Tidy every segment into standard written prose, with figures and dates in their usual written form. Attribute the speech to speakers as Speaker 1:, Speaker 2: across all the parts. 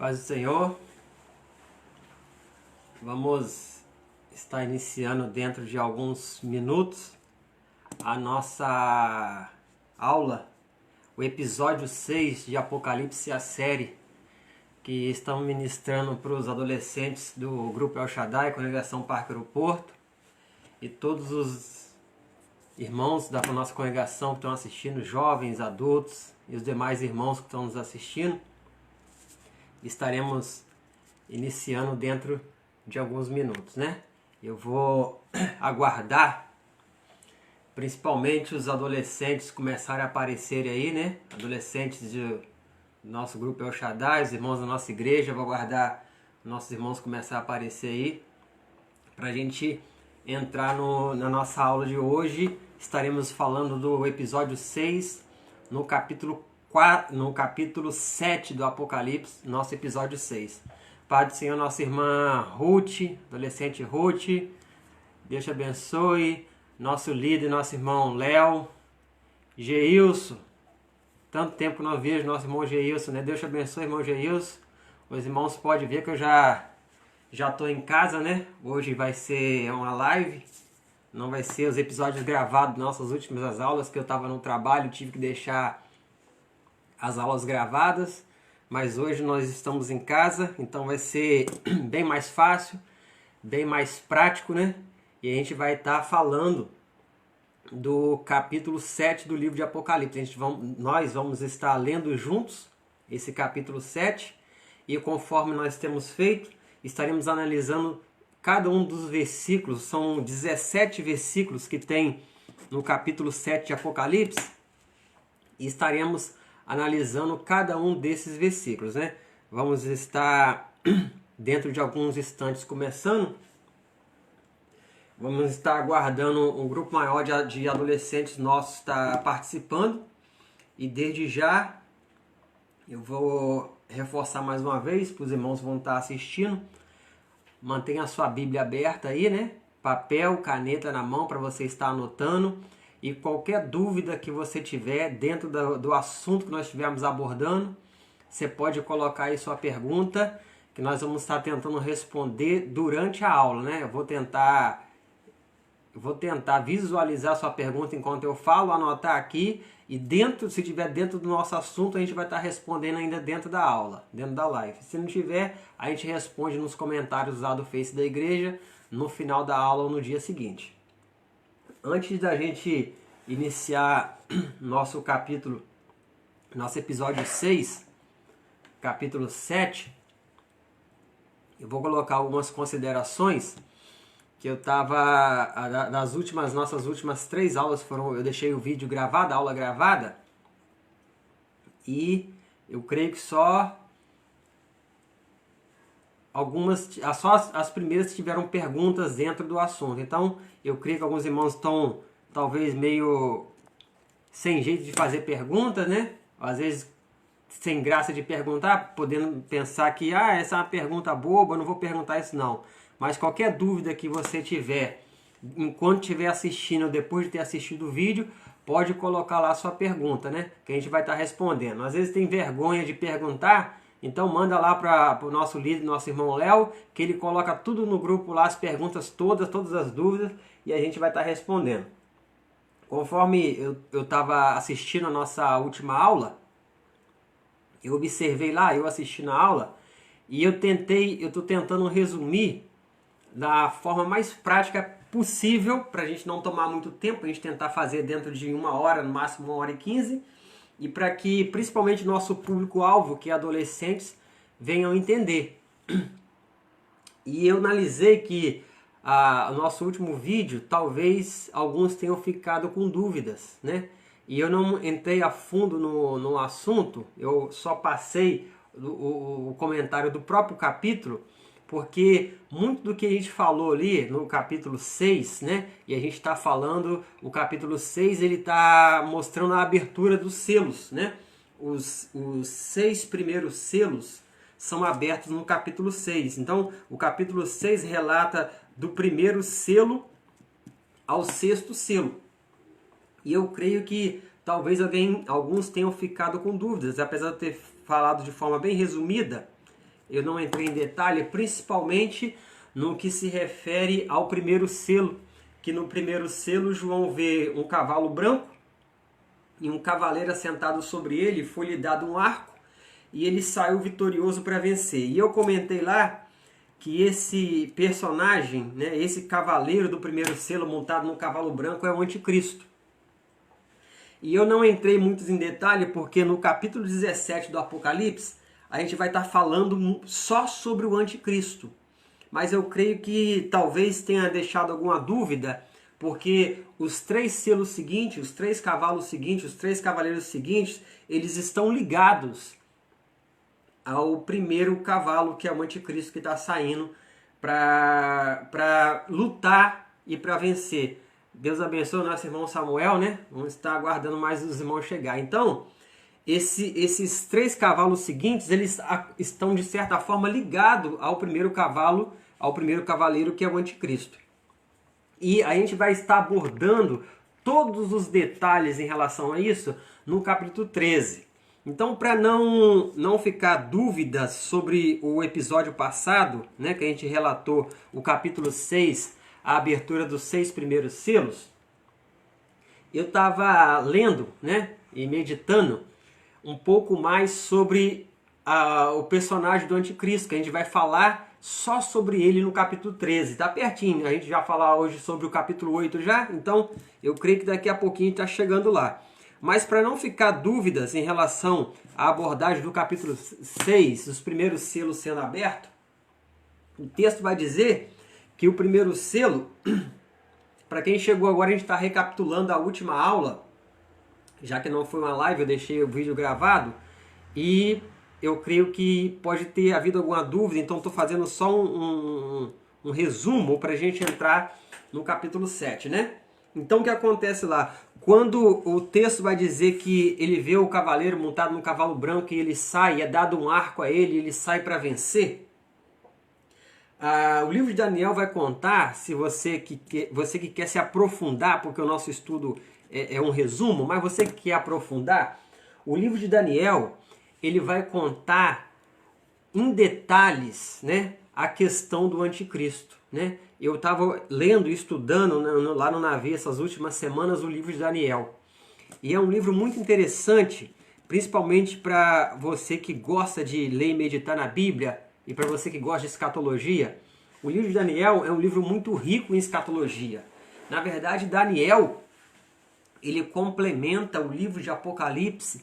Speaker 1: Paz do Senhor, vamos estar iniciando dentro de alguns minutos a nossa aula, o episódio 6 de Apocalipse, a série que estamos ministrando para os adolescentes do Grupo El Shaddai, Congregação Parque Aeroporto, e todos os irmãos da nossa congregação que estão assistindo, jovens, adultos e os demais irmãos que estão nos assistindo. Estaremos iniciando dentro de alguns minutos, né? Eu vou aguardar principalmente os adolescentes começarem a aparecer aí, né? Adolescentes do nosso grupo El Shaddai, os irmãos da nossa igreja. Eu vou aguardar nossos irmãos começar a aparecer aí para a gente entrar na nossa aula de hoje. Estaremos falando do episódio 6 no capítulo 7 do Apocalipse, nosso episódio 6. Pai do Senhor, nossa irmã Ruth, adolescente Ruth, Deus te abençoe. Nosso líder, nosso irmão Léo, Geilson, tanto tempo que não vejo nosso irmão Geilson, né? Deus te abençoe, irmão Geilson. Os irmãos podem ver que eu já estou em casa, né? Hoje vai ser uma live, não vai ser os episódios gravados das nossas últimas aulas, que eu estava no trabalho, tive que deixar as aulas gravadas, mas hoje nós estamos em casa, então vai ser bem mais fácil, bem mais prático, né? E a gente vai estar falando do capítulo 7 do livro de Apocalipse. Nós vamos estar lendo juntos esse capítulo 7, e conforme nós temos feito, estaremos analisando cada um dos versículos. São 17 versículos que tem no capítulo 7 de Apocalipse, e estaremos analisando cada um desses versículos, né? Vamos estar dentro de alguns instantes começando. Vamos estar aguardando um grupo maior de adolescentes nossos estar participando. E desde já eu vou reforçar mais uma vez para os irmãos que vão estar assistindo. Mantenha a sua Bíblia aberta aí, né? Papel, caneta na mão para você estar anotando. E qualquer dúvida que você tiver dentro do assunto que nós estivermos abordando, você pode colocar aí sua pergunta, que nós vamos estar tentando responder durante a aula, né? Eu vou tentar visualizar sua pergunta enquanto eu falo, anotar aqui, e se tiver dentro do nosso assunto, a gente vai estar respondendo ainda dentro da aula, dentro da live. Se não tiver, a gente responde nos comentários lá do Face da igreja, no final da aula ou no dia seguinte. Antes da gente iniciar nosso episódio 6, capítulo 7, eu vou colocar algumas considerações que eu estava, nossas últimas 3 aulas eu deixei o vídeo gravado, a aula gravada, e eu creio que só as primeiras tiveram perguntas dentro do assunto. Então, eu creio que alguns irmãos estão talvez meio sem jeito de fazer perguntas, né? Às vezes sem graça de perguntar, podendo pensar que essa é uma pergunta boba, eu não vou perguntar isso não. Mas qualquer dúvida que você tiver, enquanto estiver assistindo, depois de ter assistido o vídeo, pode colocar lá a sua pergunta, né? Que a gente vai estar respondendo. Às vezes tem vergonha de perguntar, então manda lá para o nosso líder, nosso irmão Léo, que ele coloca tudo no grupo lá, as perguntas todas as dúvidas, e a gente vai estar respondendo. Conforme eu estava assistindo a nossa última aula, eu observei lá, eu assistindo a aula, e eu estou tentando resumir da forma mais prática possível, para a gente não tomar muito tempo, a gente tentar fazer dentro de 1 hora, no máximo 1h15, e para que principalmente nosso público-alvo, que é adolescentes, venham entender. E eu analisei que o nosso último vídeo, talvez alguns tenham ficado com dúvidas, né? E eu não entrei a fundo no assunto, eu só passei o comentário do próprio capítulo, porque muito do que a gente falou ali no capítulo 6, né? E a gente está falando, o capítulo 6 ele está mostrando a abertura dos selos, né? Os 6 primeiros selos são abertos no capítulo 6. Então, o capítulo 6 relata do primeiro selo ao 6º selo. E eu creio que talvez alguns tenham ficado com dúvidas, apesar de eu ter falado de forma bem resumida. eu não entrei em detalhe, principalmente no que se refere ao primeiro selo, que no primeiro selo João vê um cavalo branco e um cavaleiro assentado sobre ele, foi-lhe dado um arco e ele saiu vitorioso para vencer. E eu comentei lá que esse personagem, né, esse cavaleiro do primeiro selo montado no cavalo branco é o anticristo. E eu não entrei muito em detalhe porque no capítulo 17 do Apocalipse a gente vai estar falando só sobre o anticristo. Mas eu creio que talvez tenha deixado alguma dúvida, porque os 3 selos seguintes, os 3 cavalos seguintes, os 3 cavaleiros seguintes, eles estão ligados ao primeiro cavalo, que é o anticristo, que está saindo para lutar e para vencer. Deus abençoe o nosso irmão Samuel, né? Vamos estar aguardando mais os irmãos chegar. Então, esses 3 cavalos seguintes, eles estão de certa forma ligados ao primeiro cavalo, ao primeiro cavaleiro, que é o anticristo. E a gente vai estar abordando todos os detalhes em relação a isso no capítulo 13. Então, para não ficar dúvidas sobre o episódio passado, né, que a gente relatou o capítulo 6, a abertura dos 6 primeiros selos, eu estava lendo, né, e meditando um pouco mais sobre o personagem do anticristo, que a gente vai falar só sobre ele no capítulo 13. Está pertinho, a gente já falar hoje sobre o capítulo 8 já, então eu creio que daqui a pouquinho está chegando lá. Mas para não ficar dúvidas em relação à abordagem do capítulo 6, os primeiros selos sendo abertos, o texto vai dizer que o primeiro selo, para quem chegou agora, a gente está recapitulando a última aula, já que não foi uma live, eu deixei o vídeo gravado, e eu creio que pode ter havido alguma dúvida, então estou fazendo só um resumo para a gente entrar no capítulo 7, né? Então o que acontece lá? Quando o texto vai dizer que ele vê o cavaleiro montado no cavalo branco e ele sai, é dado um arco a ele, ele sai para vencer. O livro de Daniel vai contar, se você que quer se aprofundar, porque o nosso estudo é um resumo, mas você que quer aprofundar, o livro de Daniel, ele vai contar em detalhes, né, a questão do anticristo, né? Eu estava lendo e estudando lá no navio essas últimas semanas o livro de Daniel. E é um livro muito interessante, principalmente para você que gosta de ler e meditar na Bíblia e para você que gosta de escatologia. O livro de Daniel é um livro muito rico em escatologia. Na verdade, Daniel, ele complementa o livro de Apocalipse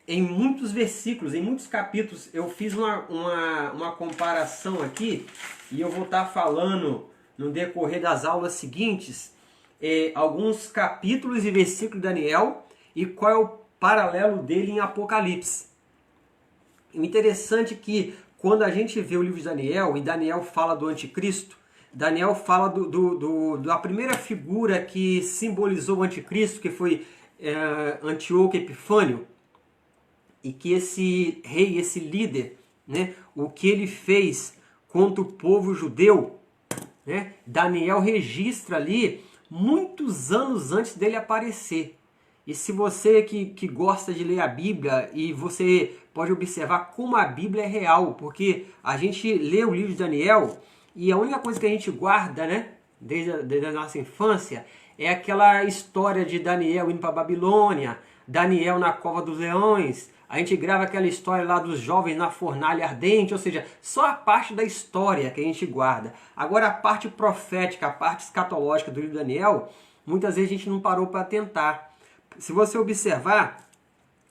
Speaker 1: em muitos versículos, em muitos capítulos. Eu fiz uma comparação aqui e eu vou estar falando no decorrer das aulas seguintes alguns capítulos e versículos de Daniel e qual é o paralelo dele em Apocalipse. O interessante é que quando a gente vê o livro de Daniel e Daniel fala do anticristo, Daniel fala da primeira figura que simbolizou o anticristo, que foi Antíoco Epifânio, e que esse rei, esse líder, né, o que ele fez contra o povo judeu, né, Daniel registra ali muitos anos antes dele aparecer. E se você que gosta de ler a Bíblia, e você pode observar como a Bíblia é real, porque a gente lê o livro de Daniel e a única coisa que a gente guarda, né, desde a nossa infância, é aquela história de Daniel indo para a Babilônia, Daniel na cova dos leões. A gente grava aquela história lá dos jovens na fornalha ardente, ou seja, só a parte da história que a gente guarda. Agora a parte profética, a parte escatológica do livro de Daniel, muitas vezes a gente não parou para tentar. Se você observar,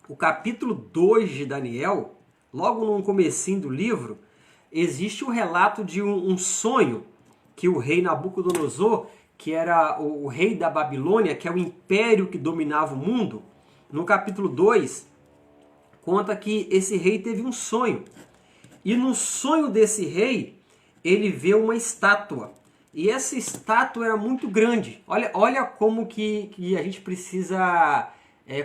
Speaker 1: o capítulo 2 de Daniel, logo no comecinho do livro, existe o relato de um sonho que o rei Nabucodonosor, que era o rei da Babilônia, que é o império que dominava o mundo, no capítulo 2, conta que esse rei teve um sonho. E no sonho desse rei, ele vê uma estátua. E essa estátua era muito grande. Olha como que a gente precisa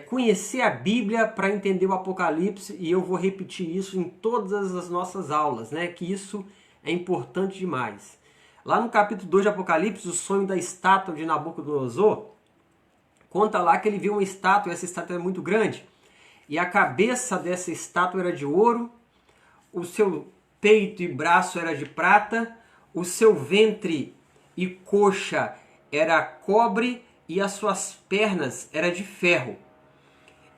Speaker 1: conhecer a Bíblia para entender o Apocalipse. E eu vou repetir isso em todas as nossas aulas, né? Que isso é importante demais. Lá no capítulo 2 de Apocalipse, o sonho da estátua de Nabucodonosor, conta lá que ele viu uma estátua, e essa estátua é muito grande. E a cabeça dessa estátua era de ouro, o seu peito e braço era de prata, o seu ventre e coxa era cobre, e as suas pernas era de ferro.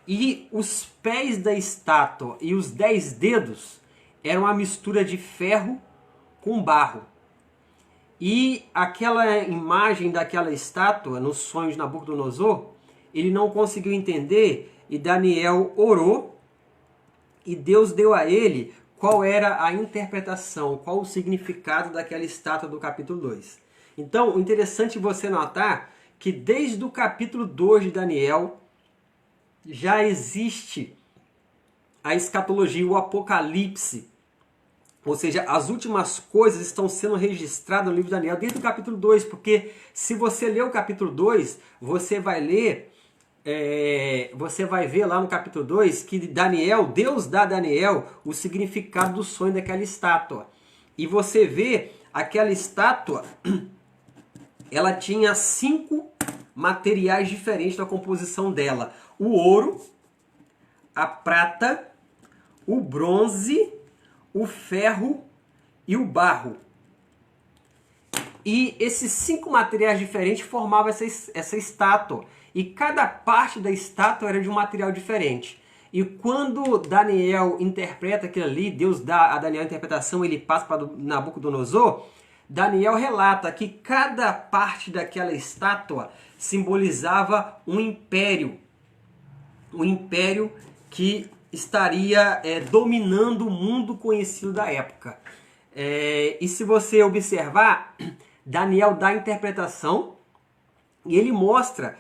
Speaker 1: E os pés da estátua e os 10 dedos eram uma mistura de ferro com barro. E aquela imagem daquela estátua, nos sonhos de Nabucodonosor, ele não conseguiu entender, e Daniel orou, e Deus deu a ele qual era a interpretação, qual o significado daquela estátua do capítulo 2. Então, o interessante é você notar que desde o capítulo 2 de Daniel, já existe a escatologia, o apocalipse. Ou seja, as últimas coisas estão sendo registradas no livro de Daniel desde o capítulo 2, porque se você ler o capítulo 2, você vai ver lá no capítulo 2 que Deus dá a Daniel o significado do sonho daquela estátua. E você vê aquela estátua, ela tinha 5 materiais diferentes na composição dela: o ouro, a prata, o bronze, o ferro e o barro. E esses 5 materiais diferentes formavam essa estátua. E cada parte da estátua era de um material diferente. E quando Daniel interpreta aquilo ali, Deus dá a Daniel a interpretação, ele passa para Nabucodonosor, Daniel relata que cada parte daquela estátua simbolizava um império que estaria dominando o mundo conhecido da época. E se você observar, Daniel dá a interpretação e ele mostra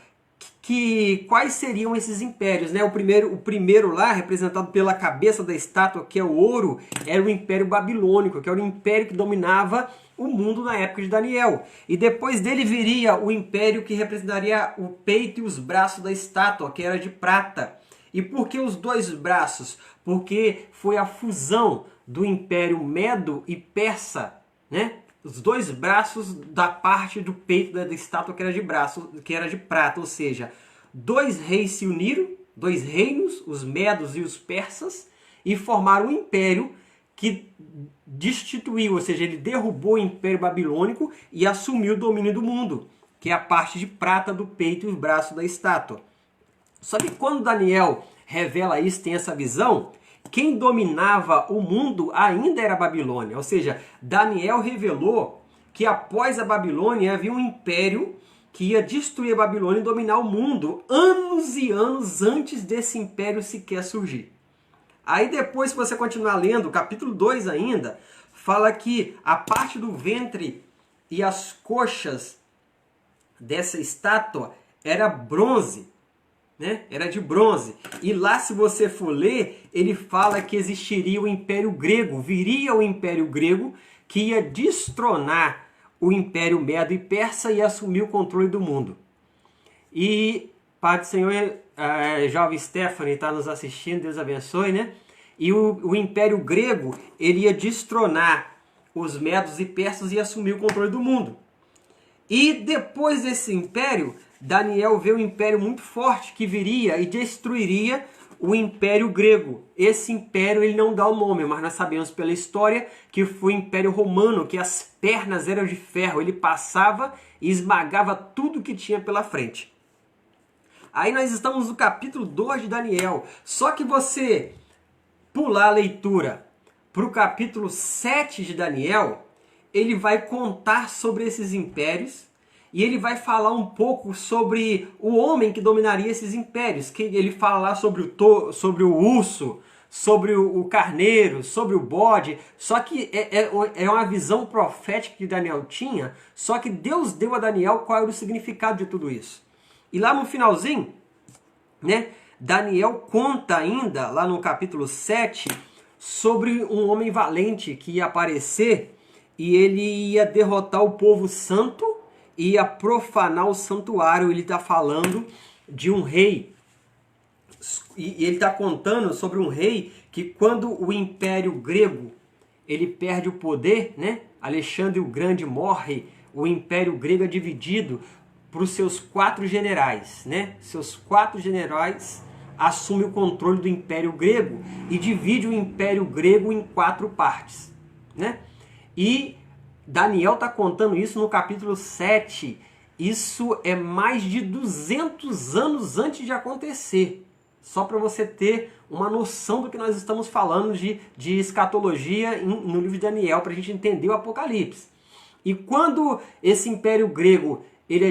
Speaker 1: quais seriam esses impérios, né? O primeiro lá, representado pela cabeça da estátua, que é o ouro, era o Império Babilônico, que era o império que dominava o mundo na época de Daniel. E depois dele viria o império que representaria o peito e os braços da estátua, que era de prata. E por que os 2 braços? Porque foi a fusão do Império Medo e Persa, né? Os 2 braços da parte do peito da estátua que era de prata, ou seja, 2 reis se uniram, 2 reinos, os medos e os persas, e formaram um império que destituiu, ou seja, ele derrubou o Império Babilônico e assumiu o domínio do mundo, que é a parte de prata do peito e os braços da estátua. Só que quando Daniel revela isso, tem essa visão, quem dominava o mundo ainda era a Babilônia. Ou seja, Daniel revelou que após a Babilônia havia um império que ia destruir a Babilônia e dominar o mundo anos e anos antes desse império sequer surgir. Aí depois, se você continuar lendo, capítulo 2 ainda, fala que a parte do ventre e as coxas dessa estátua era bronze. Né? Era de bronze. E lá, se você for ler, ele fala que existiria o Império Grego, viria o Império Grego que ia destronar o Império Medo e Persa e assumir o controle do mundo. E, Pai do Senhor, jovem Stephanie está nos assistindo, Deus abençoe, né? E o Império Grego, ele ia destronar os medos e persas e assumir o controle do mundo. E depois desse império, Daniel vê um império muito forte que viria e destruiria o Império Grego. Esse império ele não dá o nome, mas nós sabemos pela história que foi o Império Romano, que as pernas eram de ferro. Ele passava e esmagava tudo que tinha pela frente. Aí nós estamos no capítulo 2 de Daniel. Só que você pular a leitura para o capítulo 7 de Daniel, ele vai contar sobre esses impérios e ele vai falar um pouco sobre o homem que dominaria esses impérios. Que ele fala lá sobre o urso, sobre o carneiro, sobre o bode. Só que é uma visão profética que Daniel tinha, só que Deus deu a Daniel qual era o significado de tudo isso. E lá no finalzinho, né, Daniel conta ainda, lá no capítulo 7, sobre um homem valente que ia aparecer e ele ia derrotar o povo santo e ia profanar o santuário. Ele está falando de um rei. E ele está contando sobre um rei que quando o Império Grego ele perde o poder, né? Alexandre o Grande morre, o Império Grego é dividido para os seus 4 generais, né? Seus 4 generais assumem o controle do Império Grego e divide o Império Grego em 4 partes. né? E Daniel está contando isso no capítulo 7. Isso é mais de 200 anos antes de acontecer. Só para você ter uma noção do que nós estamos falando de escatologia no livro de Daniel, para a gente entender o Apocalipse. E quando esse Império Grego ele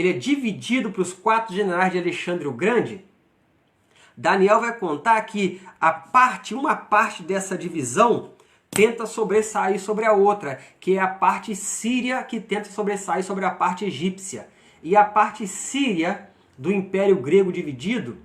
Speaker 1: é dividido para os 4 generais de Alexandre o Grande, Daniel vai contar que uma parte dessa divisão tenta sobressair sobre a outra, que é a parte síria que tenta sobressair sobre a parte egípcia. E a parte síria do Império Grego dividido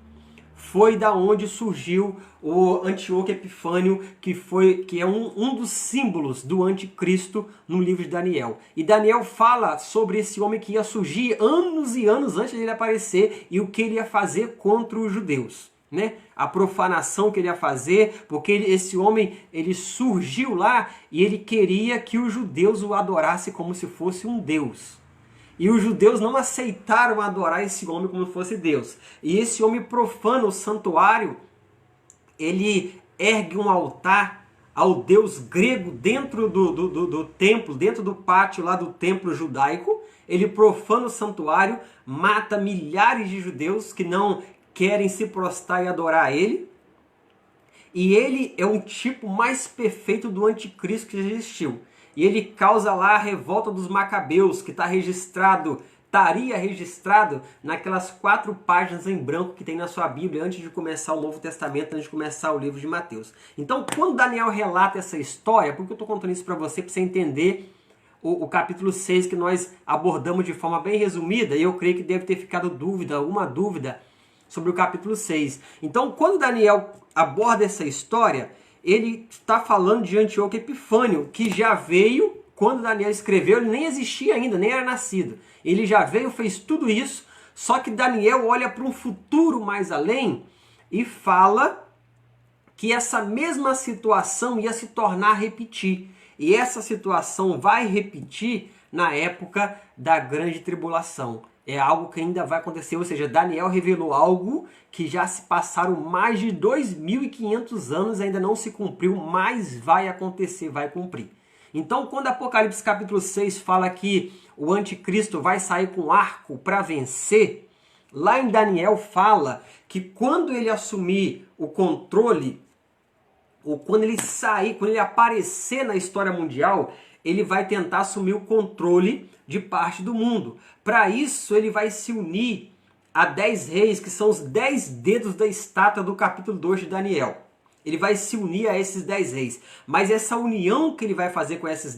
Speaker 1: foi da onde surgiu o Antíoco Epifânio, que é um dos símbolos do anticristo no livro de Daniel. E Daniel fala sobre esse homem que ia surgir anos e anos antes de ele aparecer e o que ele ia fazer contra os judeus, né? A profanação que ele ia fazer, porque esse homem ele surgiu lá e ele queria que os judeus o adorassem como se fosse um deus. E os judeus não aceitaram adorar esse homem como se fosse Deus. E esse homem profana o santuário, ele ergue um altar ao deus grego dentro do templo, dentro do pátio lá do templo judaico. Ele profana o santuário, mata milhares de judeus que não querem se prostrar e adorar a ele. E ele é um tipo mais perfeito do anticristo que existiu. E ele causa lá a revolta dos macabeus, que estaria registrado naquelas 4 páginas em branco que tem na sua Bíblia antes de começar o Novo Testamento, antes de começar o livro de Mateus. Então, quando Daniel relata essa história, por que eu estou contando isso para você entender o capítulo 6 que nós abordamos de forma bem resumida, e eu creio que deve ter ficado alguma dúvida sobre o capítulo 6. Então, quando Daniel aborda essa história, ele está falando de Antíoco Epifânio, que já veio, quando Daniel escreveu, ele nem existia ainda, nem era nascido. Ele já veio, fez tudo isso, só que Daniel olha para um futuro mais além e fala que essa mesma situação ia se tornar a repetir. E essa situação vai repetir na época da grande tribulação. É algo que ainda vai acontecer, ou seja, Daniel revelou algo que já se passaram mais de 2.500 anos, ainda não se cumpriu, mas vai acontecer, vai cumprir. Então, quando Apocalipse capítulo 6 fala que o anticristo vai sair com arco para vencer, lá em Daniel fala que quando ele assumir o controle, ou quando ele sair, quando ele aparecer na história mundial, ele vai tentar assumir o controle de parte do mundo. Para isso, ele vai se unir a 10 reis, que são os 10 dedos da estátua do capítulo 2 de Daniel. Ele vai se unir a esses 10 reis. Mas essa união que ele vai fazer com esses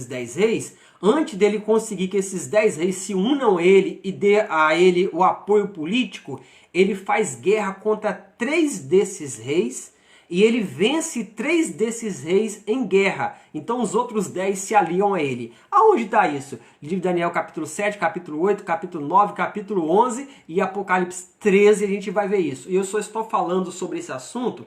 Speaker 1: 10 reis, antes dele conseguir que esses 10 reis se unam a ele e dê a ele o apoio político, ele faz guerra contra 3 desses reis, e ele vence 3 desses reis em guerra. Então os outros 10 se aliam a ele. Aonde está isso? Livro de Daniel capítulo 7, capítulo 8, capítulo 9, capítulo 11 e Apocalipse 13 a gente vai ver isso. E eu só estou falando sobre esse assunto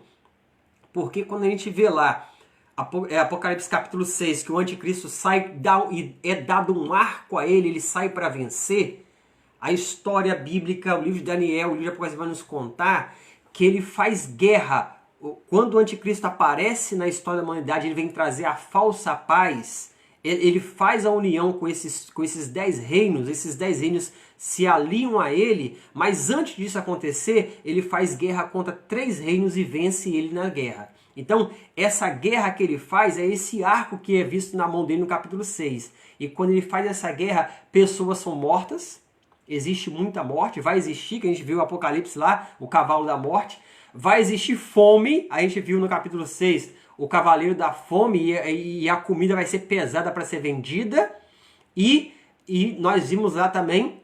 Speaker 1: porque quando a gente vê lá Apocalipse capítulo 6, que o anticristo sai e é dado um arco a ele sai para vencer, a história bíblica, o livro de Daniel, o livro de Apocalipse vai nos contar que ele faz guerra. Quando o anticristo aparece na história da humanidade, ele vem trazer a falsa paz, ele faz a união com esses 10 reinos, esses 10 reinos se aliam a ele, mas antes disso acontecer, ele faz guerra contra 3 reinos e vence ele na guerra. Então, essa guerra que ele faz é esse arco que é visto na mão dele no capítulo 6. E quando ele faz essa guerra, pessoas são mortas, existe muita morte, vai existir, que a gente viu o Apocalipse lá, o cavalo da morte. Vai existir fome, a gente viu no capítulo 6 o cavaleiro da fome e a comida vai ser pesada para ser vendida. E nós vimos lá também,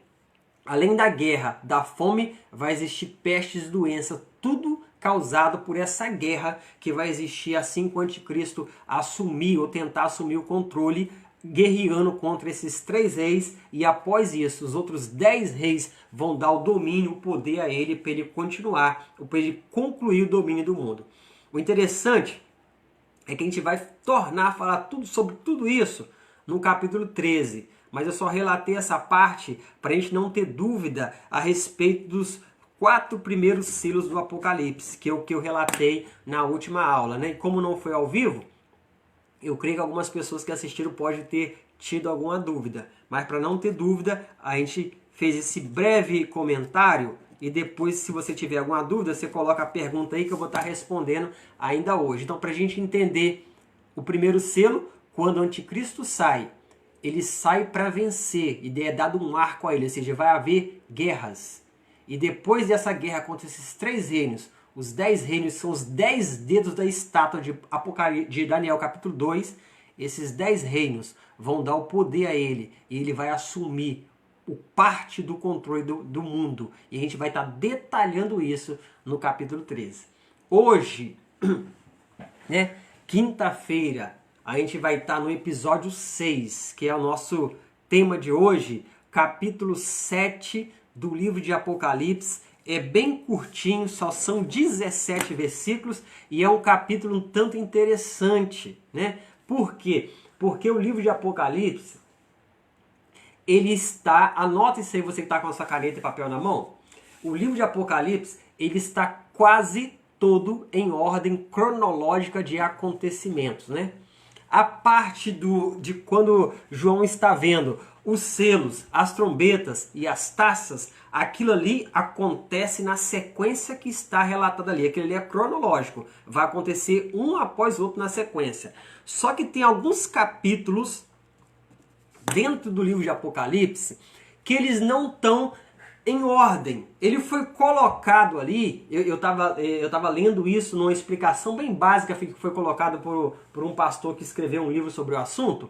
Speaker 1: além da guerra, da fome, vai existir pestes, doenças, tudo causado por essa guerra que vai existir assim que o anticristo assumir ou tentar assumir o controle, guerreando contra esses 3 reis, e após isso os outros 10 reis vão dar o domínio, o poder a ele para ele continuar, para ele concluir o domínio do mundo. O interessante é que a gente vai tornar a falar tudo sobre tudo isso no capítulo 13, mas eu só relatei essa parte para a gente não ter dúvida a respeito dos 4 primeiros selos do Apocalipse, que é o que eu relatei na última aula, né? E como não foi ao vivo, eu creio que algumas pessoas que assistiram podem ter tido alguma dúvida. Mas para não ter dúvida, a gente fez esse breve comentário e depois, se você tiver alguma dúvida, você coloca a pergunta aí que eu vou estar respondendo ainda hoje. Então, para a gente entender o primeiro selo, quando o anticristo sai, ele sai para vencer e é dado um arco a ele, ou seja, vai haver guerras. E depois dessa guerra contra esses 3 reinos, os 10 reinos são os 10 dedos da estátua de Daniel capítulo 2, esses 10 reinos vão dar o poder a ele e ele vai assumir o parte do controle do mundo. E a gente vai estar detalhando isso no capítulo 13. Hoje, né, quinta-feira, a gente vai estar no episódio 6, que é o nosso tema de hoje, capítulo 7 do livro de Apocalipse. É bem curtinho, só são 17 versículos e é um capítulo um tanto interessante, né? Por quê? Porque o livro de Apocalipse, ele está, anota isso aí, você que está com a sua caneta e papel na mão, o livro de Apocalipse, ele está quase todo em ordem cronológica de acontecimentos, né? A parte de quando João está vendo os selos, as trombetas e as taças, aquilo ali acontece na sequência que está relatada ali. Aquilo ali é cronológico, vai acontecer um após o outro na sequência. Só que tem alguns capítulos dentro do livro de Apocalipse que eles não estão em ordem. Ele foi colocado ali, eu tava lendo isso numa explicação bem básica que foi colocado por um pastor que escreveu um livro sobre o assunto.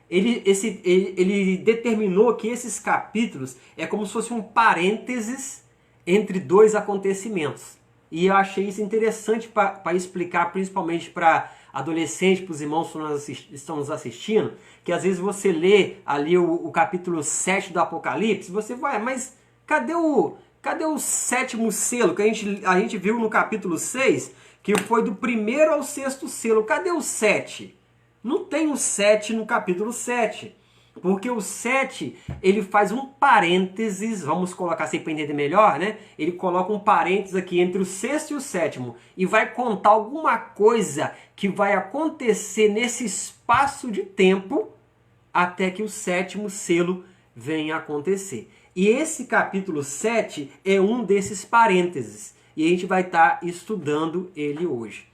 Speaker 1: Ele determinou que esses capítulos é como se fosse um parênteses entre 2 acontecimentos. E eu achei isso interessante para explicar, principalmente para adolescentes, para os irmãos que estão nos assistindo, que às vezes você lê ali o capítulo 7 do Apocalipse, você vai, mas cadê o 7º selo que a gente viu no capítulo 6, que foi do 1º ao 6º selo? Cadê o 7? Não tem o 7 no capítulo 7. Porque o 7, ele faz um parênteses, vamos colocar assim para entender melhor, né? Ele coloca um parênteses aqui entre o 6º e o 7º e vai contar alguma coisa que vai acontecer nesse espaço de tempo até que o 7º selo venha a acontecer. E esse capítulo 7 é um desses parênteses e a gente vai estar estudando ele hoje.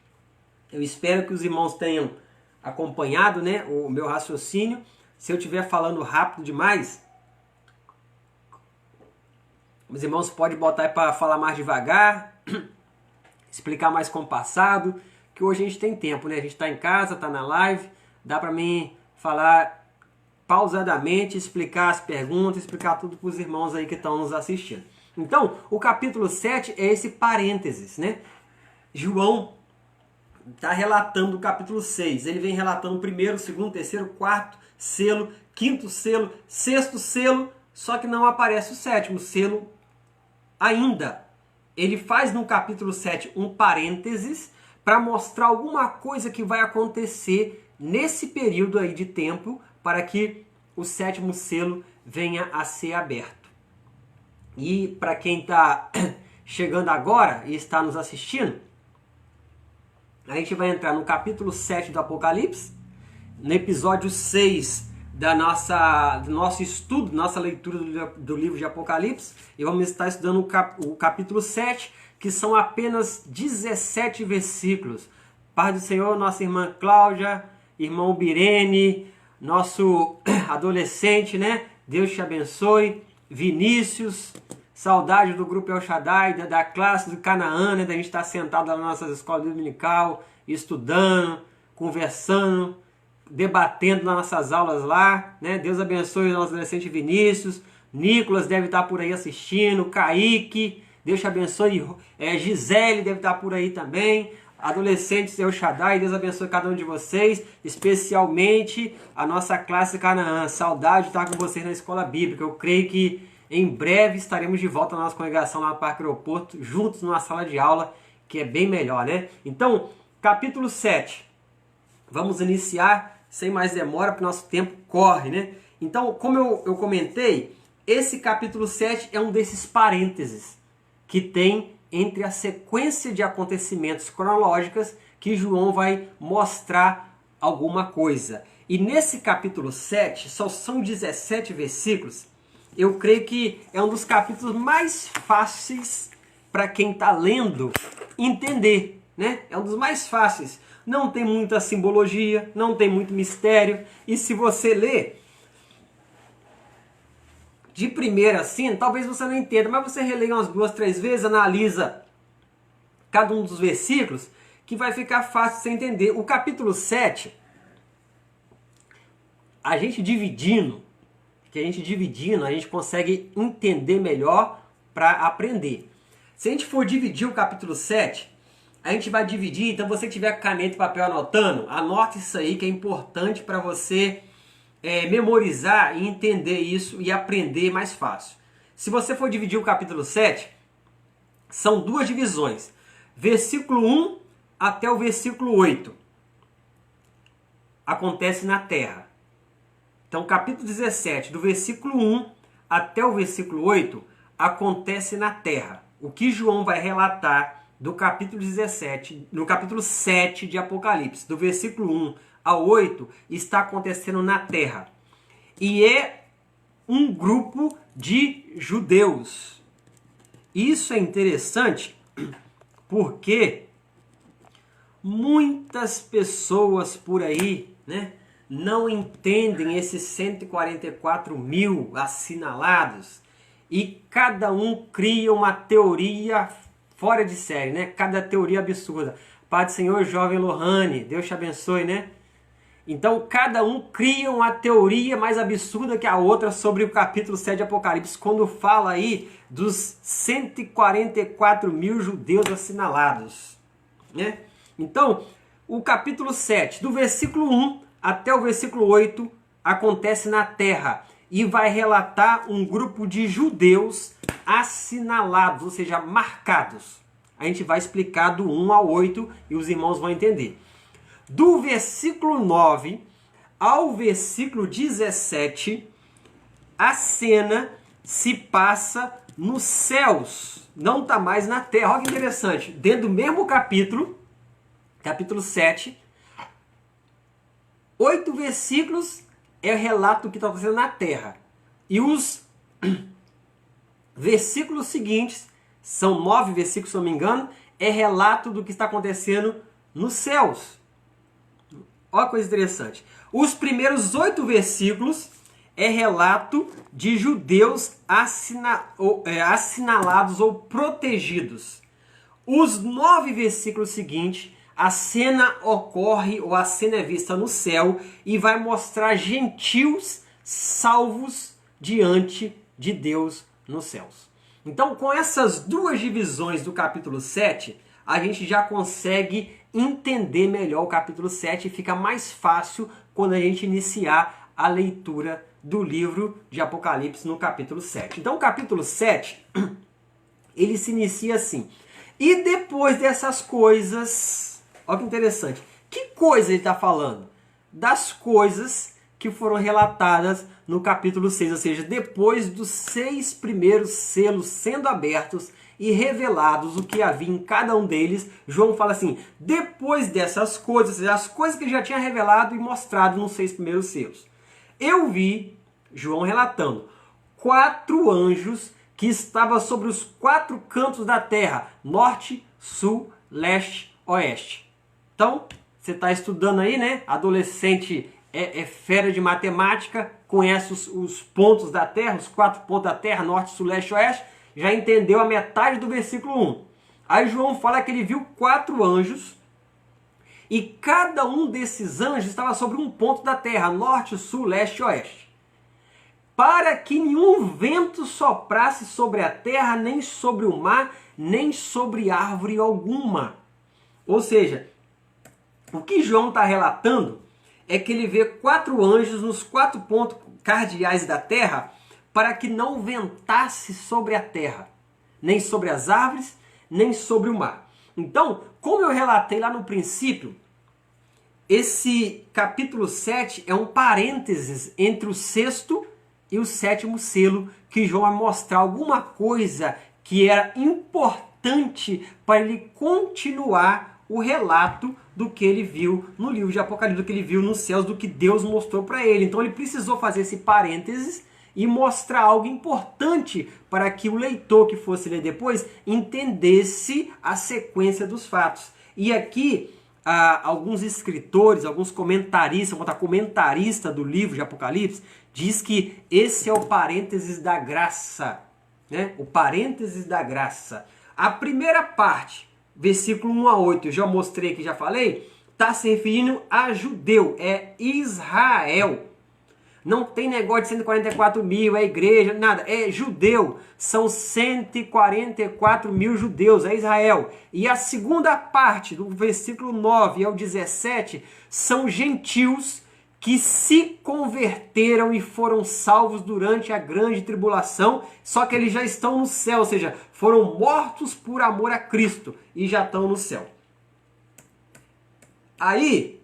Speaker 1: Eu espero que os irmãos tenham acompanhado, né, o meu raciocínio. Se eu estiver falando rápido demais, os irmãos podem botar aí para falar mais devagar, explicar mais compassado, que hoje a gente tem tempo, né? A gente está em casa, está na live, dá para mim falar pausadamente, explicar as perguntas, explicar tudo para os irmãos aí que estão nos assistindo. Então, o capítulo 7 é esse parênteses, né? João está relatando o capítulo 6. Ele vem relatando o 1º, 2º, 3º, 4º selo, 5º selo, 6º selo, só que não aparece o 7º selo ainda. Ele faz no capítulo 7 um parênteses para mostrar alguma coisa que vai acontecer nesse período aí de tempo para que o 7º selo venha a ser aberto. E para quem está chegando agora e está nos assistindo, a gente vai entrar no capítulo 7 do Apocalipse, no episódio 6 do nosso estudo, nossa leitura do livro de Apocalipse, e vamos estar estudando o capítulo 7, que são apenas 17 versículos. Paz do Senhor, nossa irmã Cláudia, irmão Birene, nosso adolescente, né? Deus te abençoe. Vinícius, saudade do grupo El Shaddai, da classe do Canaã, né? Da gente estar sentado lá na nossa escola dominical, estudando, conversando, debatendo nas nossas aulas lá, né? Deus abençoe o nosso adolescente Vinícius. Nicolas deve estar por aí assistindo, Kaique, Deus te abençoe. Gisele deve estar por aí também. Adolescentes El Shaddai, Deus abençoe cada um de vocês, especialmente a nossa classe Canaã. Saudade de estar com vocês na escola bíblica. Eu creio que em breve estaremos de volta na nossa congregação lá no Parque Aeroporto, juntos numa sala de aula, que é bem melhor, né? Então, capítulo 7. Vamos iniciar sem mais demora, porque o nosso tempo corre, né? Então, como eu comentei, esse capítulo 7 é um desses parênteses que tem entre a sequência de acontecimentos cronológicas que João vai mostrar alguma coisa. E nesse capítulo 7, só são 17 versículos, eu creio que é um dos capítulos mais fáceis para quem está lendo entender, né? É um dos mais fáceis. Não tem muita simbologia, não tem muito mistério. E se você ler de primeira assim, talvez você não entenda, mas você releia umas 2, 3 vezes, analisa cada um dos versículos, que vai ficar fácil de você entender. O capítulo 7, a gente dividindo, a gente consegue entender melhor para aprender. Se a gente for dividir o capítulo 7, a gente vai dividir, então você que tiver caneta e papel anotando, anote isso aí que é importante para você memorizar e entender isso e aprender mais fácil. Se você for dividir o capítulo 7, são 2 divisões. Versículo 1 até o versículo 8 acontece na terra. Então, capítulo 17, do versículo 1 até o versículo 8, acontece na terra. O que João vai relatar do capítulo 17, no capítulo 7 de Apocalipse, do versículo 1 ao 8, está acontecendo na terra. E é um grupo de judeus. Isso é interessante porque muitas pessoas por aí, né, não entendem esses 144 mil assinalados e cada um cria uma teoria fora de série, né? Cada teoria absurda. Pai do Senhor, jovem Lohane, Deus te abençoe, né? Então cada um cria uma teoria mais absurda que a outra sobre o capítulo 7 de Apocalipse, quando fala aí dos 144 mil judeus assinalados, né? Então, o capítulo 7, do versículo 1 até o versículo 8, acontece na terra e vai relatar um grupo de judeus assinalados, ou seja, marcados. A gente vai explicar do 1 ao 8 e os irmãos vão entender. Do versículo 9 ao versículo 17, a cena se passa nos céus, não está mais na terra. Olha que interessante, dentro do mesmo capítulo, capítulo 7, 8 versículos é o relato do que está acontecendo na terra. E os versículos seguintes, são 9 versículos, se não me engano, é relato do que está acontecendo nos céus. Olha que coisa interessante. Os primeiros 8 versículos é relato de judeus assinalados ou protegidos. Os 9 versículos seguintes, a cena ocorre, ou a cena é vista no céu, e vai mostrar gentios salvos diante de Deus nos céus. Então, com essas 2 divisões do capítulo 7, a gente já consegue entender melhor o capítulo 7 e fica mais fácil quando a gente iniciar a leitura do livro de Apocalipse no capítulo 7. Então, o capítulo 7, ele se inicia assim. E depois dessas coisas, olha que interessante, que coisa ele está falando? Das coisas que foram relatadas no capítulo 6, ou seja, depois dos 6 primeiros selos sendo abertos e revelados o que havia em cada um deles, João fala assim, depois dessas coisas, ou seja, as coisas que ele já tinha revelado e mostrado nos 6 primeiros selos. Eu vi, João relatando, 4 anjos que estavam sobre os 4 cantos da terra, norte, sul, leste, oeste. Então, você está estudando aí, né? Adolescente é fera de matemática, conhece os pontos da terra, os 4 pontos da terra, norte, sul, leste, oeste, já entendeu a metade do versículo 1. Aí João fala que ele viu 4 anjos, e cada um desses anjos estava sobre um ponto da terra, norte, sul, leste e oeste. Para que nenhum vento soprasse sobre a terra, nem sobre o mar, nem sobre árvore alguma. Ou seja, o que João está relatando é que ele vê 4 anjos nos 4 pontos cardeais da terra, para que não ventasse sobre a terra, nem sobre as árvores, nem sobre o mar. Então, como eu relatei lá no princípio, esse capítulo 7 é um parênteses entre o 6º e o 7º selo, que João vai mostrar alguma coisa que era importante para ele continuar o relato do que ele viu no livro de Apocalipse, do que ele viu nos céus, do que Deus mostrou para ele. Então ele precisou fazer esse parênteses e mostrar algo importante para que o leitor que fosse ler depois entendesse a sequência dos fatos. E aqui, alguns escritores, alguns comentaristas, vou botar comentarista do livro de Apocalipse, diz que esse é o parênteses da graça, né? O parênteses da graça. A primeira parte, versículo 1 a 8, eu já mostrei aqui, já falei, está se referindo a judeu, é Israel. Não tem negócio de 144 mil, é igreja, nada. É judeu. São 144 mil judeus, é Israel. E a segunda parte, do versículo 9 ao 17, são gentios que se converteram e foram salvos durante a grande tribulação, só que eles já estão no céu, ou seja, foram mortos por amor a Cristo e já estão no céu. Aí,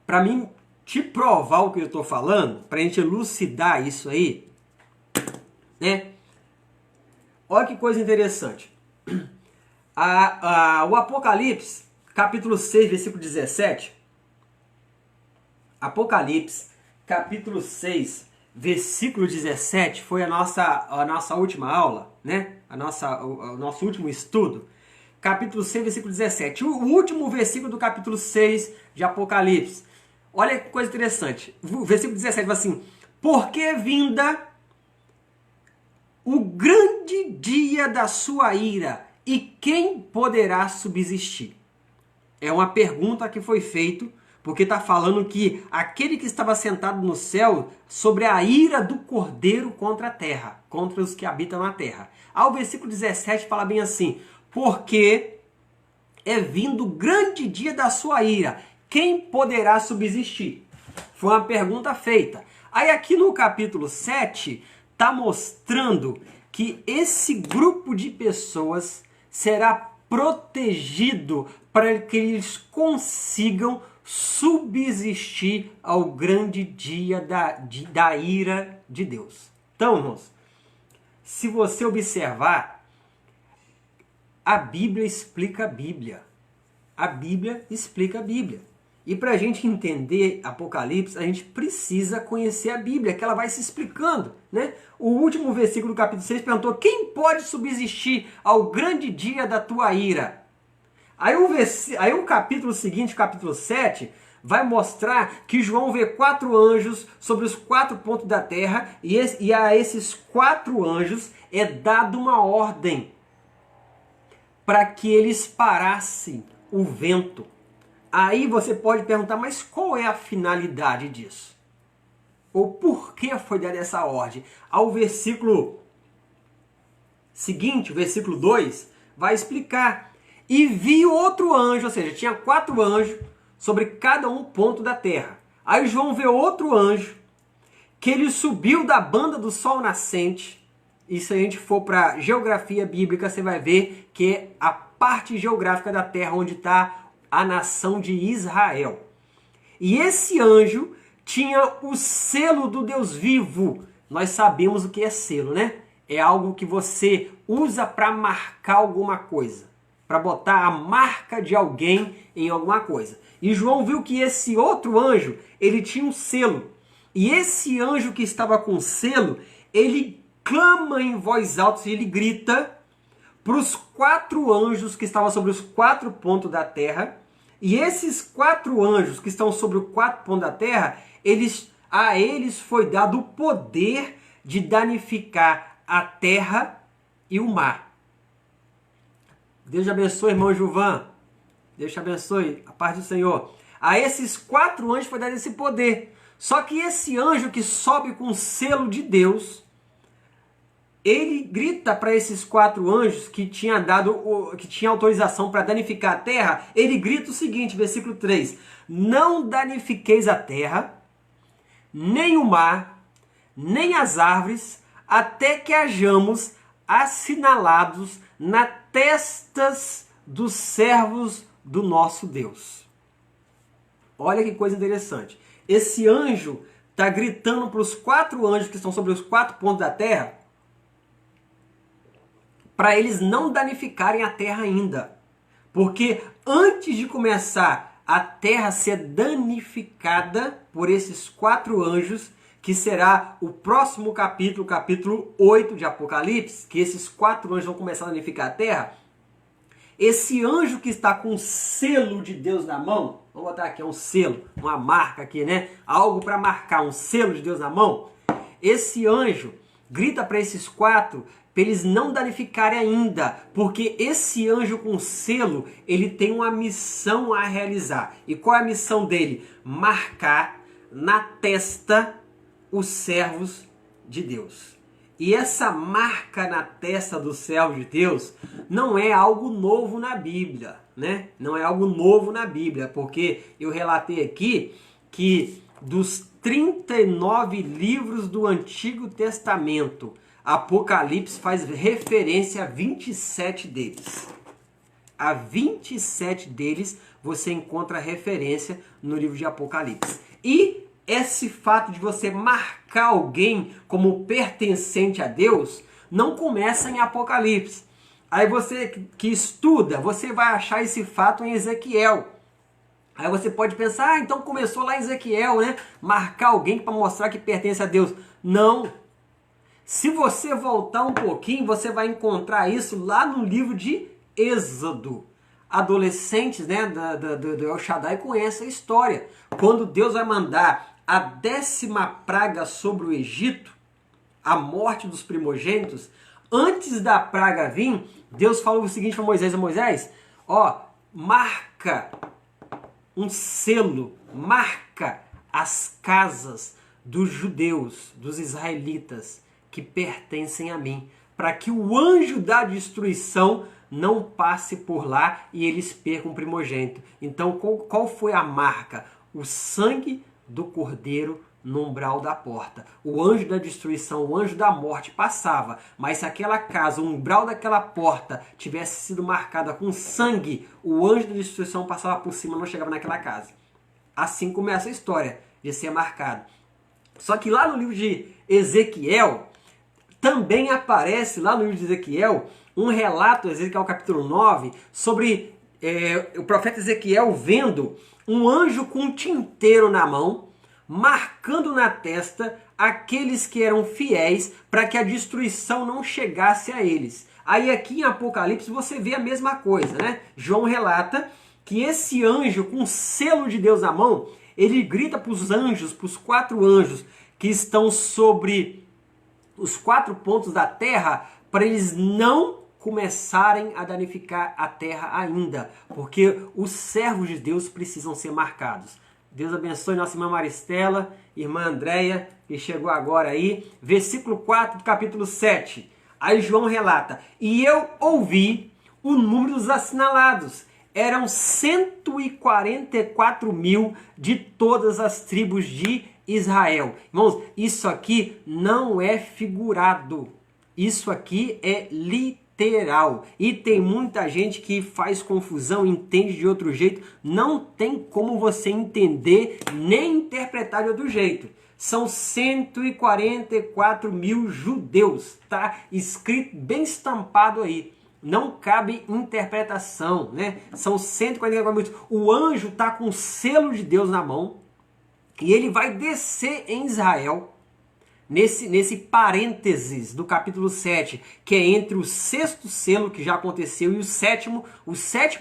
Speaker 1: para mim te provar o que eu estou falando, para a gente elucidar isso aí, né? Olha que coisa interessante. O Apocalipse, capítulo 6, versículo 17. Apocalipse, capítulo 6, versículo 17, foi a nossa última aula, né? O nosso último estudo. Capítulo 6, versículo 17. O último versículo do capítulo 6 de Apocalipse. Olha que coisa interessante. O versículo 17 fala assim: porque vinda o grande dia da sua ira, e quem poderá subsistir? É uma pergunta que foi feita, porque está falando que aquele que estava sentado no céu, sobre a ira do Cordeiro contra a terra, contra os que habitam na terra. O versículo 17 fala bem assim: porque é vindo o grande dia da sua ira, quem poderá subsistir? Foi uma pergunta feita. Aí aqui no capítulo 7, está mostrando que esse grupo de pessoas será protegido para que eles consigam subsistir ao grande dia da ira de Deus. Então, irmãos, se você observar, a Bíblia explica a Bíblia. A Bíblia explica a Bíblia. E para a gente entender Apocalipse, a gente precisa conhecer a Bíblia, que ela vai se explicando, né? O último versículo do capítulo 6 perguntou: quem pode subsistir ao grande dia da tua ira? Aí o capítulo seguinte, capítulo 7, vai mostrar que João vê 4 anjos sobre os 4 pontos da terra, e a esses 4 anjos é dada uma ordem para que eles parassem o vento. Aí você pode perguntar, mas qual é a finalidade disso? Ou por que foi dada essa ordem? Ao versículo seguinte, o versículo 2, vai explicar. E vi outro anjo, ou seja, tinha 4 anjos sobre cada um ponto da terra. Aí João vê outro anjo, que ele subiu da banda do sol nascente. E se a gente for para geografia bíblica, você vai ver que é a parte geográfica da terra onde está a nação de Israel. E esse anjo tinha o selo do Deus vivo. Nós sabemos o que é selo, né? É algo que você usa para marcar alguma coisa, para botar a marca de alguém em alguma coisa. E João viu que esse outro anjo, ele tinha um selo. E esse anjo que estava com o selo, ele clama em voz alta, ele grita para os 4 anjos que estavam sobre os 4 pontos da terra. E esses 4 anjos que estão sobre os 4 pontos da terra, a eles foi dado o poder de danificar a terra e o mar. Deus te abençoe, irmão Gilvan. Deus te abençoe, a paz do Senhor. A esses 4 anjos foi dado esse poder. Só que esse anjo que sobe com o selo de Deus, ele grita para esses 4 anjos que tinha autorização para danificar a terra, ele grita o seguinte, versículo 3: não danifiqueis a terra, nem o mar, nem as árvores, até que hajamos assinalados nas testas dos servos do nosso Deus. Olha que coisa interessante. Esse anjo está gritando para os 4 anjos que estão sobre os 4 pontos da terra, para eles não danificarem a terra ainda. Porque antes de começar a terra ser danificada por esses 4 anjos, que será o próximo capítulo, capítulo 8 de Apocalipse, que esses 4 anjos vão começar a danificar a terra, esse anjo que está com o selo de Deus na mão, vamos botar aqui, um selo, uma marca aqui, né? Algo para marcar, um selo de Deus na mão. Esse anjo grita para esses 4 para eles não danificarem ainda, porque esse anjo com selo, ele tem uma missão a realizar. E qual é a missão dele? Marcar na testa os servos de Deus. E essa marca na testa dos servos de Deus não é algo novo na Bíblia, né? Não é algo novo na Bíblia, porque eu relatei aqui que dos 39 livros do Antigo Testamento, Apocalipse faz referência a 27 deles. A 27 deles você encontra referência no livro de Apocalipse. E esse fato de você marcar alguém como pertencente a Deus não começa em Apocalipse. Aí você que estuda, você vai achar esse fato em Ezequiel. Aí você pode pensar, então começou lá em Ezequiel, né? Marcar alguém para mostrar que pertence a Deus. Não. Se você voltar um pouquinho, você vai encontrar isso lá no livro de Êxodo. Adolescentes, né, do El Shaddai conhecem a história. Quando Deus vai mandar a 10ª praga sobre o Egito, a morte dos primogênitos, antes da praga vir, Deus falou o seguinte para Moisés: Moisés, ó, marca um selo, marca as casas dos judeus, dos israelitas, que pertencem a mim, para que o anjo da destruição não passe por lá e eles percam o primogênito. Então, qual foi a marca? O sangue do cordeiro no umbral da porta. O anjo da destruição, o anjo da morte passava, mas se aquela casa, o umbral daquela porta tivesse sido marcada com sangue, o anjo da destruição passava por cima, não chegava naquela casa. Assim começa a história de ser marcado. Só que lá no livro de Ezequiel, também aparece lá no livro de Ezequiel um relato, Ezequiel capítulo 9, sobre o profeta Ezequiel vendo um anjo com um tinteiro na mão, marcando na testa aqueles que eram fiéis para que a destruição não chegasse a eles. Aí aqui em Apocalipse você vê a mesma coisa, né? João relata que esse anjo com o selo de Deus na mão, ele grita para os anjos, para os 4 anjos que estão sobre os 4 pontos da terra, para eles não começarem a danificar a terra ainda, porque os servos de Deus precisam ser marcados. Deus abençoe nossa irmã Maristela, irmã Andréia, que chegou agora aí. Versículo 4 do capítulo 7. Aí João relata: e eu ouvi o número dos assinalados. Eram 144 mil de todas as tribos de Israel. Irmãos, isso aqui não é figurado. Isso aqui é literal. E tem muita gente que faz confusão, entende de outro jeito. Não tem como você entender nem interpretar de outro jeito. São 144 mil judeus. Tá escrito, bem estampado aí. Não cabe interpretação, né? São 144 mil. O anjo está com o selo de Deus na mão. E ele vai descer em Israel. Nesse parênteses do capítulo 7, que é entre o 6º selo que já aconteceu e o 7º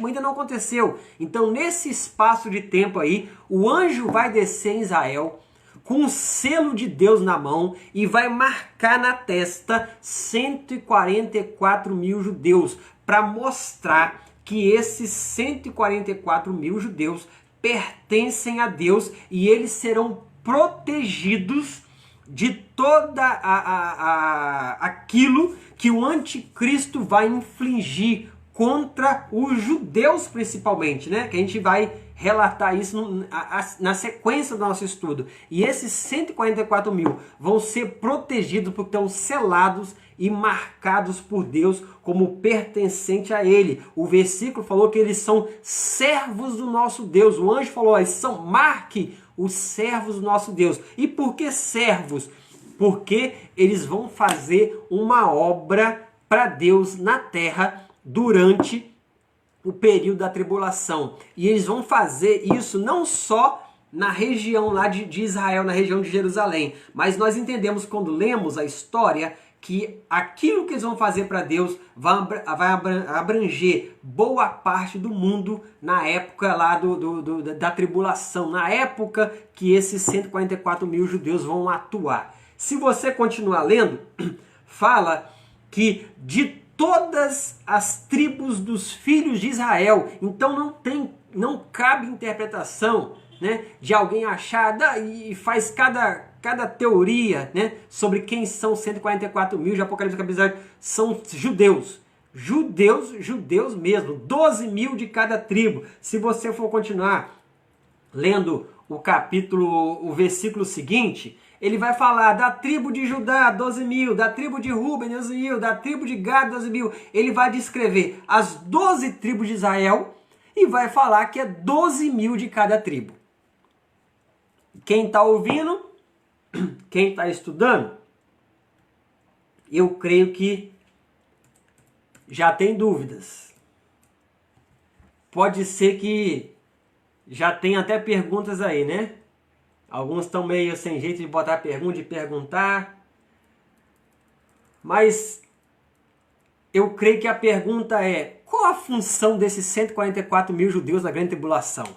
Speaker 1: ainda não aconteceu. Então, nesse espaço de tempo aí, o anjo vai descer em Israel com o selo de Deus na mão e vai marcar na testa 144 mil judeus, para mostrar que esses 144 mil judeus pertencem a Deus e eles serão protegidos de toda aquilo que o anticristo vai infligir contra os judeus principalmente, né? Que a gente vai relatar isso na sequência do nosso estudo. E esses 144 mil vão ser protegidos porque estão selados e marcados por Deus como pertencente a Ele. O versículo falou que eles são servos do nosso Deus. O anjo falou, eles são, marque os servos do nosso Deus. E por que servos? Porque eles vão fazer uma obra para Deus na terra durante o período da tribulação. E eles vão fazer isso não só na região lá de Israel, na região de Jerusalém, mas nós entendemos quando lemos a história que aquilo que eles vão fazer para Deus vai abranger boa parte do mundo na época lá da tribulação, na época que esses 144 mil judeus vão atuar. Se você continuar lendo, fala que de todas as tribos dos filhos de Israel, então não cabe interpretação, né, de alguém achar e faz cada teoria, né, sobre quem são 144 mil de Apocalipse, capítulo 18, são judeus. Judeus mesmo, 12 mil de cada tribo. Se você for continuar lendo o versículo seguinte, ele vai falar da tribo de Judá, 12 mil, da tribo de Ruben, 12 mil, da tribo de Gad, 12 mil. Ele vai descrever as 12 tribos de Israel e vai falar que é 12 mil de cada tribo. Quem está ouvindo, quem está estudando, eu creio que já tem dúvidas. Pode ser que já tem até perguntas aí, né? Alguns estão meio sem jeito de botar pergunta, de perguntar. Mas eu creio que a pergunta é: qual a função desses 144 mil judeus na grande tribulação?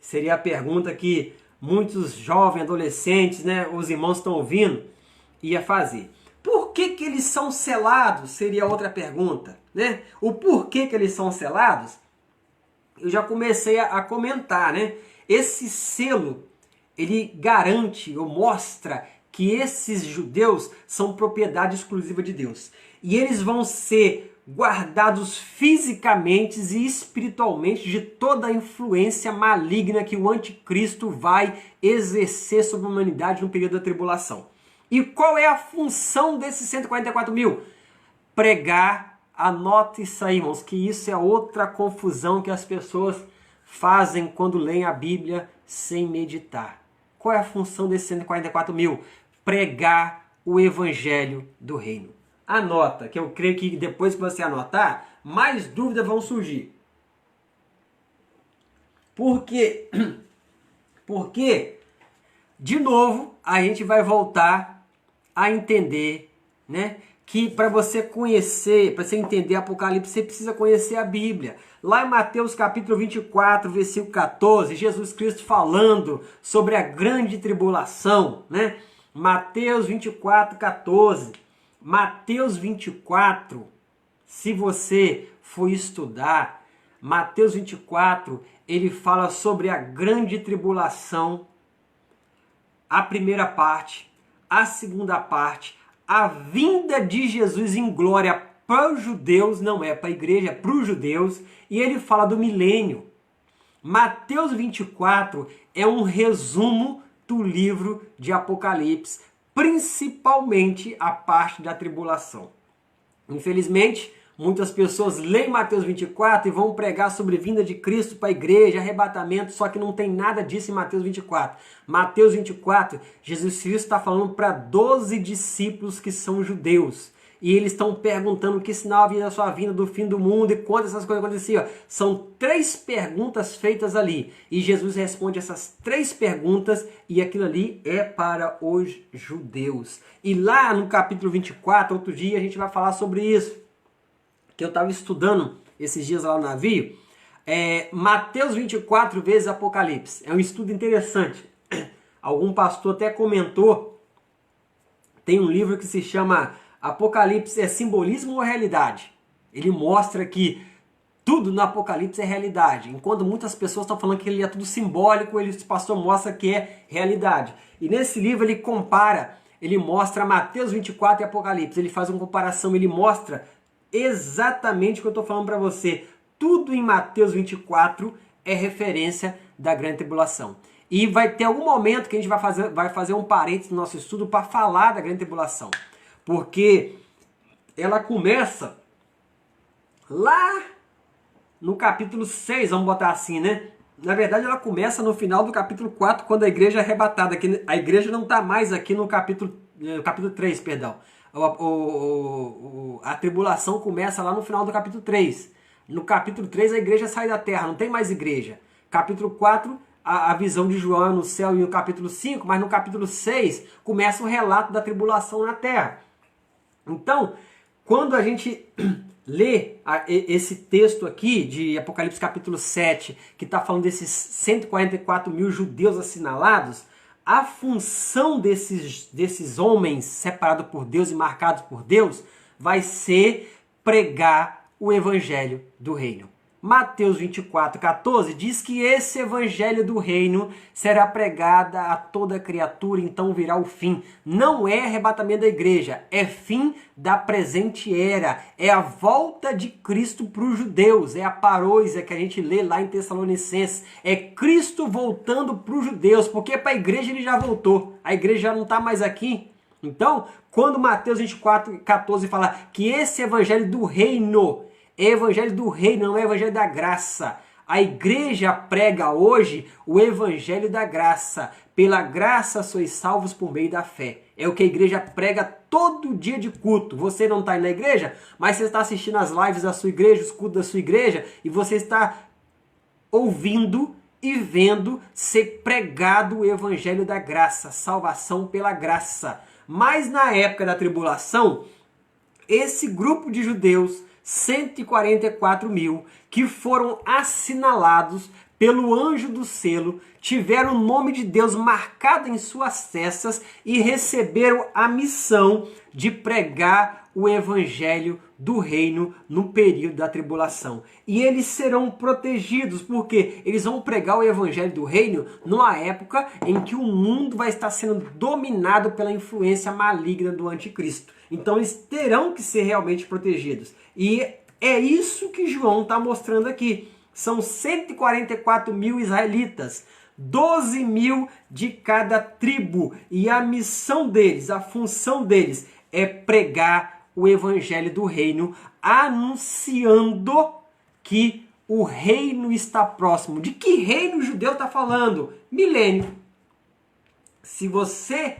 Speaker 1: Seria a pergunta que muitos jovens, adolescentes, né, os irmãos estão ouvindo, ia fazer. Por que eles são selados? Seria outra pergunta, né? O porquê que eles são selados, eu já comecei a comentar, né? Esse selo, ele garante ou mostra que esses judeus são propriedade exclusiva de Deus. E eles vão ser guardados fisicamente e espiritualmente de toda a influência maligna que o anticristo vai exercer sobre a humanidade no período da tribulação. E qual é a função desses 144 mil? Pregar, anote isso aí, irmãos, que isso é outra confusão que as pessoas fazem quando leem a Bíblia sem meditar. Qual é a função desses 144 mil? Pregar o evangelho do reino. Anota, que eu creio que depois que você anotar, mais dúvidas vão surgir. Por quê? Porque, de novo, a gente vai voltar a entender, né, que para você conhecer, para você entender Apocalipse, você precisa conhecer a Bíblia. Lá em Mateus capítulo 24, versículo 14, Jesus Cristo falando sobre a grande tribulação, né? Mateus 24, 14. Mateus 24, se você for estudar, Mateus 24, ele fala sobre a grande tribulação, a primeira parte, a segunda parte, a vinda de Jesus em glória para os judeus, não é para a igreja, é para os judeus, e ele fala do milênio. Mateus 24 é um resumo do livro de Apocalipse, principalmente a parte da tribulação. Infelizmente, muitas pessoas leem Mateus 24 e vão pregar sobre vinda de Cristo para a igreja, arrebatamento, só que não tem nada disso em Mateus 24. Mateus 24, Jesus Cristo está falando para 12 discípulos que são judeus. E eles estão perguntando que sinal havia da sua vinda, do fim do mundo e quando essas coisas aconteciam. São 3 perguntas feitas ali. E Jesus responde essas 3 perguntas e aquilo ali é para os judeus. E lá no capítulo 24, outro dia, a gente vai falar sobre isso. Que eu estava estudando esses dias lá no navio. Mateus 24 vezes Apocalipse. É um estudo interessante. Algum pastor até comentou. Tem um livro que se chama Apocalipse é simbolismo ou realidade? Ele mostra que tudo no Apocalipse é realidade. Enquanto muitas pessoas estão falando que ele é tudo simbólico, esse pastor mostra que é realidade. E nesse livro ele compara, ele mostra Mateus 24 e Apocalipse. Ele faz uma comparação, ele mostra exatamente o que eu estou falando para você. Tudo em Mateus 24 é referência da grande tribulação. E vai ter algum momento que a gente vai fazer um parênteses no nosso estudo para falar da grande tribulação. Porque ela começa lá no capítulo 6, vamos botar assim, né? Na verdade, ela começa no final do capítulo 4, quando a igreja é arrebatada. A igreja não está mais aqui no capítulo 3, perdão. A tribulação começa lá no final do capítulo 3. No capítulo 3 a igreja sai da terra, não tem mais igreja. Capítulo 4, a visão de João no céu e no capítulo 5, mas no capítulo 6 começa o relato da tribulação na terra. Então, quando a gente lê esse texto aqui de Apocalipse capítulo 7, que está falando desses 144 mil judeus assinalados, a função desses homens separados por Deus e marcados por Deus vai ser pregar o evangelho do reino. Mateus 24, 14 diz que esse evangelho do reino será pregado a toda criatura, então virá o fim. Não é arrebatamento da igreja, é fim da presente era, é a volta de Cristo para os judeus, é a parousia que a gente lê lá em Tessalonicenses, é Cristo voltando para os judeus, porque para a igreja ele já voltou, a igreja já não está mais aqui. Então, quando Mateus 24, 14 fala que esse evangelho do reino é evangelho do reino, não é evangelho da graça. A igreja prega hoje o evangelho da graça. Pela graça sois salvos por meio da fé. É o que a igreja prega todo dia de culto. Você não está indo na igreja, mas você está assistindo as lives da sua igreja, os cultos da sua igreja, e você está ouvindo e vendo ser pregado o evangelho da graça, salvação pela graça. Mas na época da tribulação, esse grupo de judeus, 144 mil, que foram assinalados pelo anjo do selo, tiveram o nome de Deus marcado em suas testas e receberam a missão de pregar o evangelho do reino no período da tribulação. E eles serão protegidos, porque eles vão pregar o evangelho do reino numa época em que o mundo vai estar sendo dominado pela influência maligna do anticristo. Então eles terão que ser realmente protegidos. E é isso que João está mostrando aqui. São 144 mil israelitas, 12 mil de cada tribo. E a missão deles, a função deles é pregar o evangelho do reino, anunciando que o reino está próximo. De que reino o judeu está falando? Milênio. Se você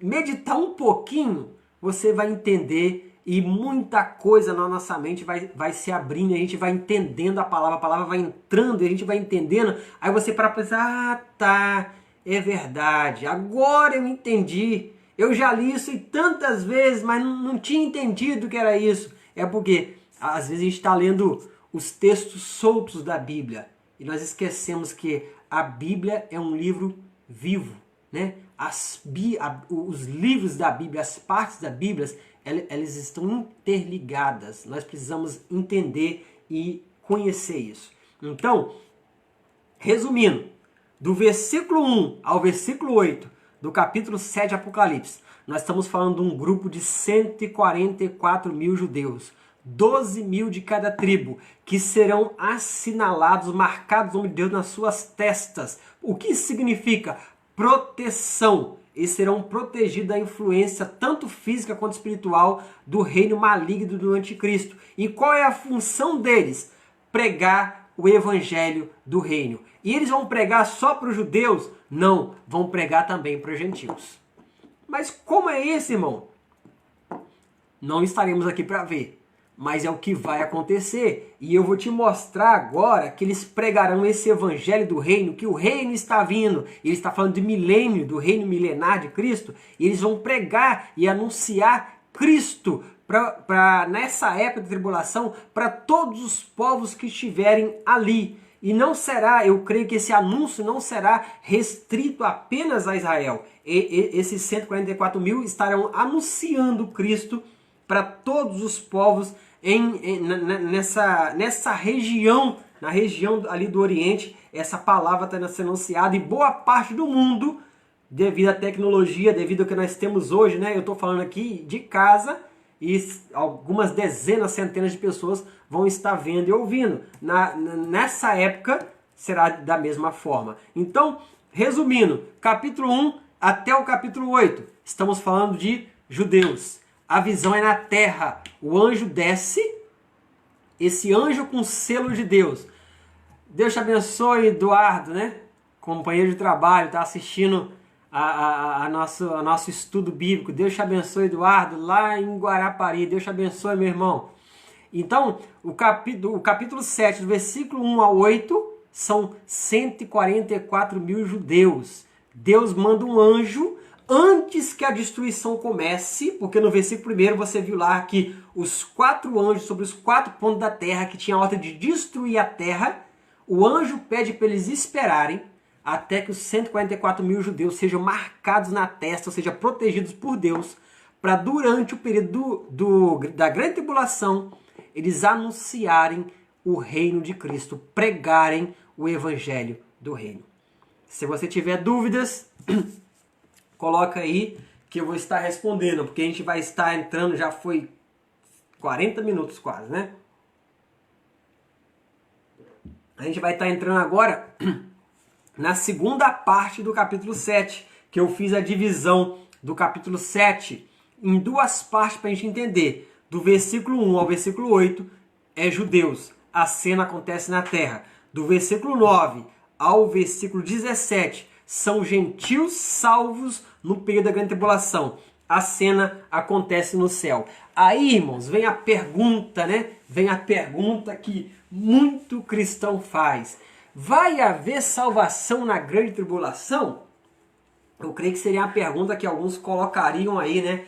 Speaker 1: meditar um pouquinho, você vai entender, e muita coisa na nossa mente vai se abrindo, a gente vai entendendo a palavra vai entrando, e a gente vai entendendo, aí você para pensar, ah tá, é verdade, agora eu entendi, eu já li isso tantas vezes, mas não tinha entendido que era isso. É porque às vezes a gente está lendo os textos soltos da Bíblia, e nós esquecemos que a Bíblia é um livro vivo, né? Os livros da Bíblia, as partes da Bíblia, elas estão interligadas. Nós precisamos entender e conhecer isso. Então, resumindo, do versículo 1 ao versículo 8 do capítulo 7 de Apocalipse, nós estamos falando de um grupo de 144 mil judeus, 12 mil de cada tribo, que serão assinalados, marcados o nome de Deus nas suas testas. O que isso significa? Proteção. Eles serão protegidos da influência tanto física quanto espiritual do reino maligno do anticristo. E qual é a função deles? Pregar o evangelho do reino. E eles vão pregar só para os judeus? Não, vão pregar também para os gentios. Mas como é isso, irmão? Não estaremos aqui para ver, mas é o que vai acontecer. E eu vou te mostrar agora que eles pregarão esse evangelho do reino, que o reino está vindo. Ele está falando de milênio, do reino milenar de Cristo. E eles vão pregar e anunciar Cristo nessa época de tribulação para todos os povos que estiverem ali. E não será, eu creio que esse anúncio não será restrito apenas a Israel. Esses 144 mil estarão anunciando Cristo para todos os povos nessa região, na região ali do Oriente. Essa palavra está sendo anunciada, e boa parte do mundo, devido à tecnologia, devido ao que nós temos hoje, né? Eu estou falando aqui de casa, e algumas dezenas, centenas de pessoas vão estar vendo e ouvindo. Nessa época será da mesma forma. Então, resumindo, capítulo 1 até o capítulo 8, estamos falando de judeus. A visão é na terra. O anjo desce, esse anjo com selo de Deus. Deus te abençoe, Eduardo, né? Companheiro de trabalho, está assistindo a nosso estudo bíblico. Deus te abençoe, Eduardo, lá em Guarapari. Deus te abençoe, meu irmão. Então, o capítulo 7, do versículo 1 ao 8, são 144 mil judeus. Deus manda um anjo antes que a destruição comece, porque no versículo 1 você viu lá que os 4 anjos sobre os 4 pontos da terra, que tinha a ordem de destruir a terra, o anjo pede para eles esperarem até que os 144 mil judeus sejam marcados na testa, ou seja, protegidos por Deus, para durante o período da grande tribulação, eles anunciarem o reino de Cristo, pregarem o evangelho do reino. Se você tiver dúvidas, coloca aí que eu vou estar respondendo, porque a gente vai estar entrando, já foi 40 minutos quase, né? A gente vai estar entrando agora na segunda parte do capítulo 7, que eu fiz a divisão do capítulo 7 em 2 partes para a gente entender. Do versículo 1 ao versículo 8 é judeus, a cena acontece na terra. Do versículo 9 ao versículo 17 são gentios salvos no período da grande tribulação. A cena acontece no céu. Aí, irmãos, vem a pergunta, né? Vem a pergunta que muito cristão faz. Vai haver salvação na grande tribulação? Eu creio que seria uma pergunta que alguns colocariam aí, né?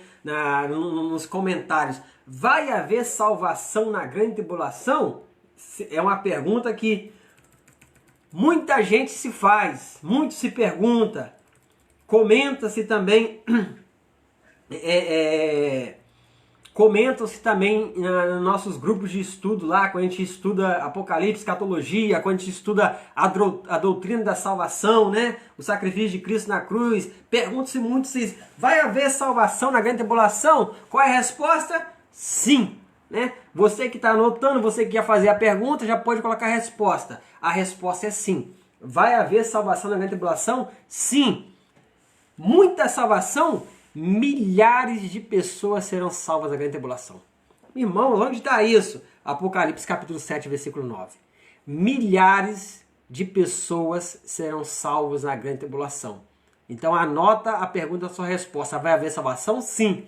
Speaker 1: Nos comentários. Vai haver salvação na grande tribulação? É uma pergunta que muita gente se faz, muito se pergunta. Comenta-se também, comentam-se também nos nossos grupos de estudo lá, quando a gente estuda Apocalipse, escatologia, quando a gente estuda a doutrina da salvação, né? O sacrifício de Cristo na cruz. Pergunta-se muito se vai haver salvação na grande tribulação? Qual é a resposta? Sim. Né? Você que está anotando, você que quer fazer a pergunta, já pode colocar a resposta. A resposta é sim. Vai haver salvação na grande tribulação? Sim. Muita salvação? Milhares de pessoas serão salvas na grande tribulação. Irmãos, onde está isso? Apocalipse capítulo 7, versículo 9. Milhares de pessoas serão salvas na grande tribulação. Então anota a pergunta da sua resposta. Vai haver salvação? Sim.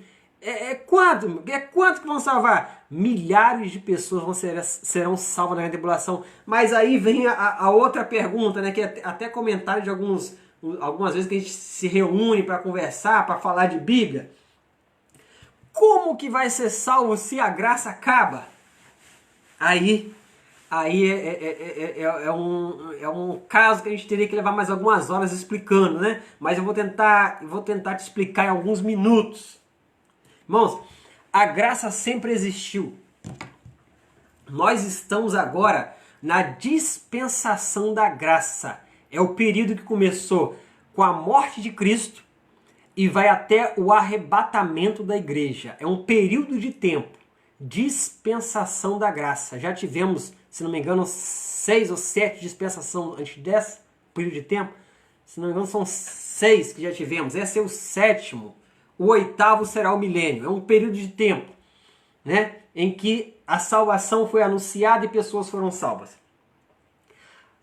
Speaker 1: Quanto que vão salvar? Milhares de pessoas serão salvas na grande tribulação. Mas aí vem a outra pergunta, né? Que é até comentário de algumas vezes que a gente se reúne para conversar, para falar de Bíblia. Como que vai ser salvo se a graça acaba? Aí é um caso que a gente teria que levar mais algumas horas explicando, né? Mas eu vou tentar te explicar em alguns minutos. Irmãos, a graça sempre existiu. Nós estamos agora na dispensação da graça. É o período que começou com a morte de Cristo e vai até o arrebatamento da igreja. É um período de tempo. Dispensação da graça. Já tivemos, se não me engano, 6 ou 7 dispensações antes dessa período de tempo. Se não me engano, são 6 que já tivemos. Esse é o 7º. O 8º será o milênio. É um período de tempo, né, em que a salvação foi anunciada e pessoas foram salvas.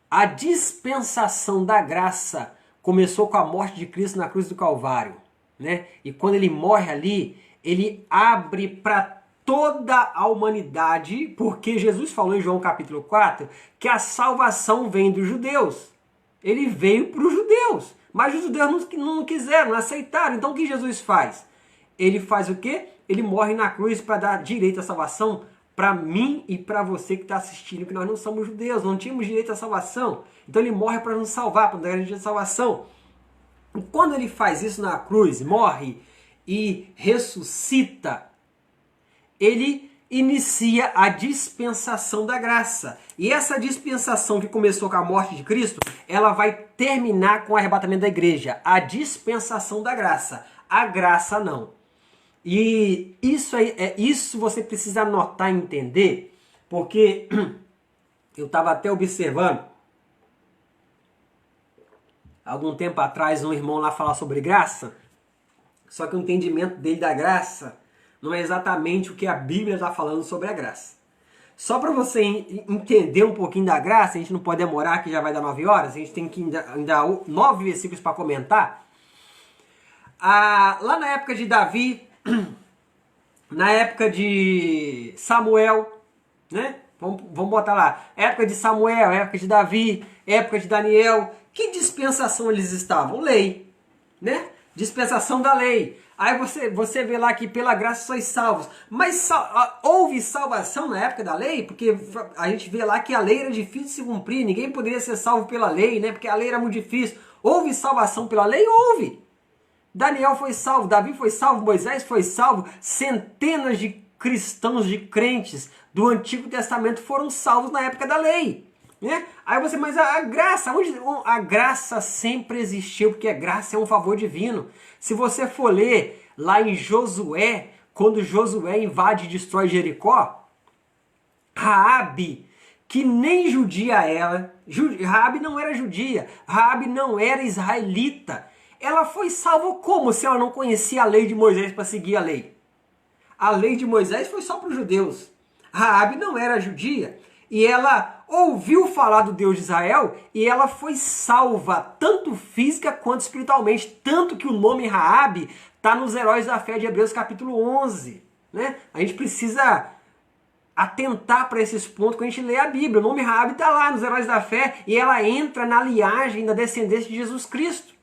Speaker 1: A dispensação da graça começou com a morte de Cristo na cruz do Calvário, né? E quando ele morre ali, ele abre para toda a humanidade, porque Jesus falou em João capítulo 4 que a salvação vem dos judeus. Ele veio para os judeus, mas os judeus não quiseram, não aceitaram. Então o que Jesus faz? Ele faz o quê? Ele morre na cruz para dar direito à salvação para mim e para você que está assistindo, que nós não somos judeus, não tínhamos direito à salvação. Então ele morre para nos salvar, para dar direito à salvação. E quando ele faz isso na cruz, morre e ressuscita, ele inicia a dispensação da graça. E essa dispensação que começou com a morte de Cristo, ela vai terminar com o arrebatamento da igreja. A dispensação da graça. A graça não. E isso você precisa anotar e entender, porque eu estava até observando, algum tempo atrás, um irmão lá falar sobre graça, só que o entendimento dele da graça não é exatamente o que a Bíblia está falando sobre a graça. Só para você entender um pouquinho da graça, a gente não pode demorar, que já vai dar 9 horas, a gente tem que ainda 9 versículos para comentar. Lá na época de Davi, na época de Samuel, né? Vamos botar lá, época de Samuel, época de Davi, época de Daniel. Que dispensação eles estavam? Lei, né? Dispensação da lei. Aí você vê lá que pela graça sois salvos. Mas houve salvação na época da lei? Porque a gente vê lá que a lei era difícil de se cumprir, ninguém poderia ser salvo pela lei, né? Porque a lei era muito difícil. Houve salvação pela lei? Houve. Daniel foi salvo, Davi foi salvo, Moisés foi salvo, centenas de cristãos, de crentes do Antigo Testamento foram salvos na época da lei. Né? Aí você, mas a graça, a graça sempre existiu, porque a graça é um favor divino. Se você for ler lá em Josué, quando Josué invade e destrói Jericó, Raabe, que nem judia era, Raabe não era judia, Raabe não era israelita, ela foi salva como se ela não conhecia a lei de Moisés para seguir a lei? A lei de Moisés foi só para os judeus. Raabe não era judia e ela ouviu falar do Deus de Israel e ela foi salva, tanto física quanto espiritualmente. Tanto que o nome Raabe está nos Heróis da Fé de Hebreus capítulo 11. Né? A gente precisa atentar para esses pontos quando a gente lê a Bíblia. O nome Raabe está lá nos Heróis da Fé e ela entra na linhagem da descendência de Jesus Cristo.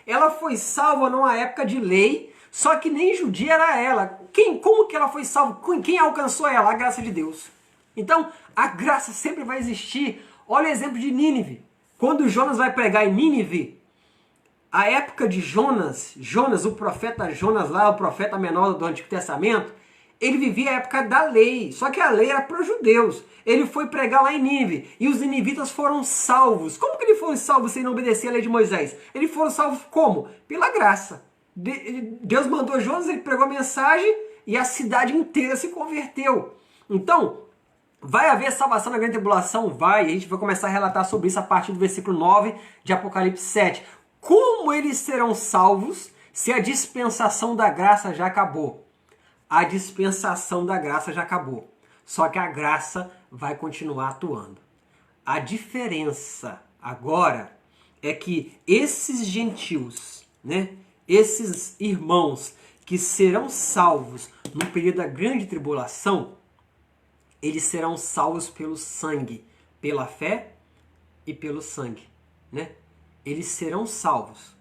Speaker 1: Ela foi salva numa época de lei, só que nem judia era ela. Como que ela foi salva? Quem alcançou ela? A graça de Deus. Então, a graça sempre vai existir. Olha o exemplo de Nínive. Quando Jonas vai pregar em Nínive, a época de Jonas, o profeta Jonas lá, o profeta menor do Antigo Testamento, ele vivia a época da lei, só que a lei era para os judeus. Ele foi pregar lá em Nínive e os ninivitas foram salvos. Como que eles foram salvos sem não obedecer a lei de Moisés? Eles foram salvos como? Pela graça. Deus mandou Jonas, ele pregou a mensagem e a cidade inteira se converteu. Então, vai haver salvação na grande tribulação? Vai. A gente vai começar a relatar sobre isso a partir do versículo 9 de Apocalipse 7. Como eles serão salvos se a dispensação da graça já acabou? A dispensação da graça já acabou. Só que a graça vai continuar atuando. A diferença agora é que esses gentios, né, esses irmãos que serão salvos no período da grande tribulação, eles serão salvos pelo sangue, pela fé e pelo sangue. Né? Eles serão salvos.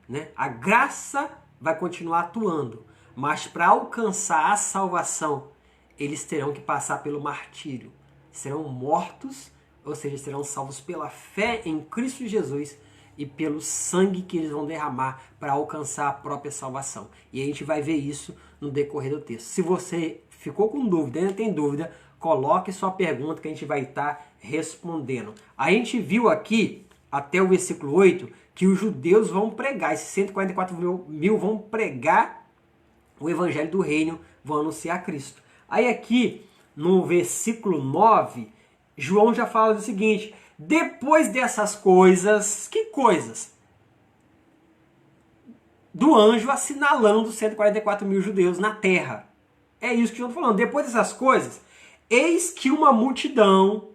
Speaker 1: Né? A graça vai continuar atuando. Mas para alcançar a salvação, eles terão que passar pelo martírio. Serão mortos, ou seja, serão salvos pela fé em Cristo Jesus e pelo sangue que eles vão derramar para alcançar a própria salvação. E a gente vai ver isso no decorrer do texto. Se você ficou com dúvida, ainda tem dúvida, coloque sua pergunta que a gente vai estar respondendo. A gente viu aqui, até o versículo 8, que os judeus vão pregar, esses 144 mil vão pregar o evangelho do reino, vão anunciar Cristo. Aí aqui, no versículo 9, João já fala o seguinte: depois dessas coisas, que coisas? Do anjo assinalando 144 mil judeus na terra. É isso que João está falando. Depois dessas coisas, eis que uma multidão,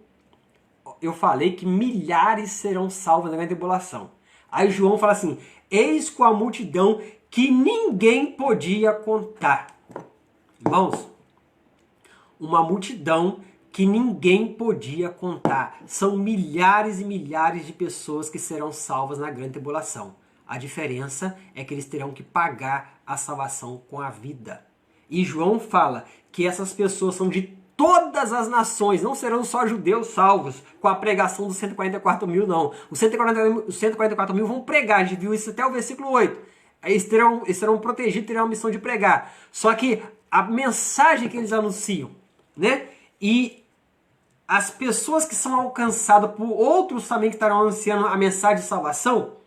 Speaker 1: eu falei que milhares serão salvos na grande tribulação. Aí João fala assim: eis com a multidão que ninguém podia contar. Irmãos, uma multidão que ninguém podia contar. São milhares e milhares de pessoas que serão salvas na grande tribulação. A diferença é que eles terão que pagar a salvação com a vida. E João fala que essas pessoas são de todas as nações, não serão só judeus salvos com a pregação dos 144 mil, não. Os 144 mil vão pregar, a gente viu isso até o versículo 8. Eles serão protegidos, terão a missão de pregar. Só que a mensagem que eles anunciam, né? E as pessoas que são alcançadas por outros também que estarão anunciando a mensagem de salvação,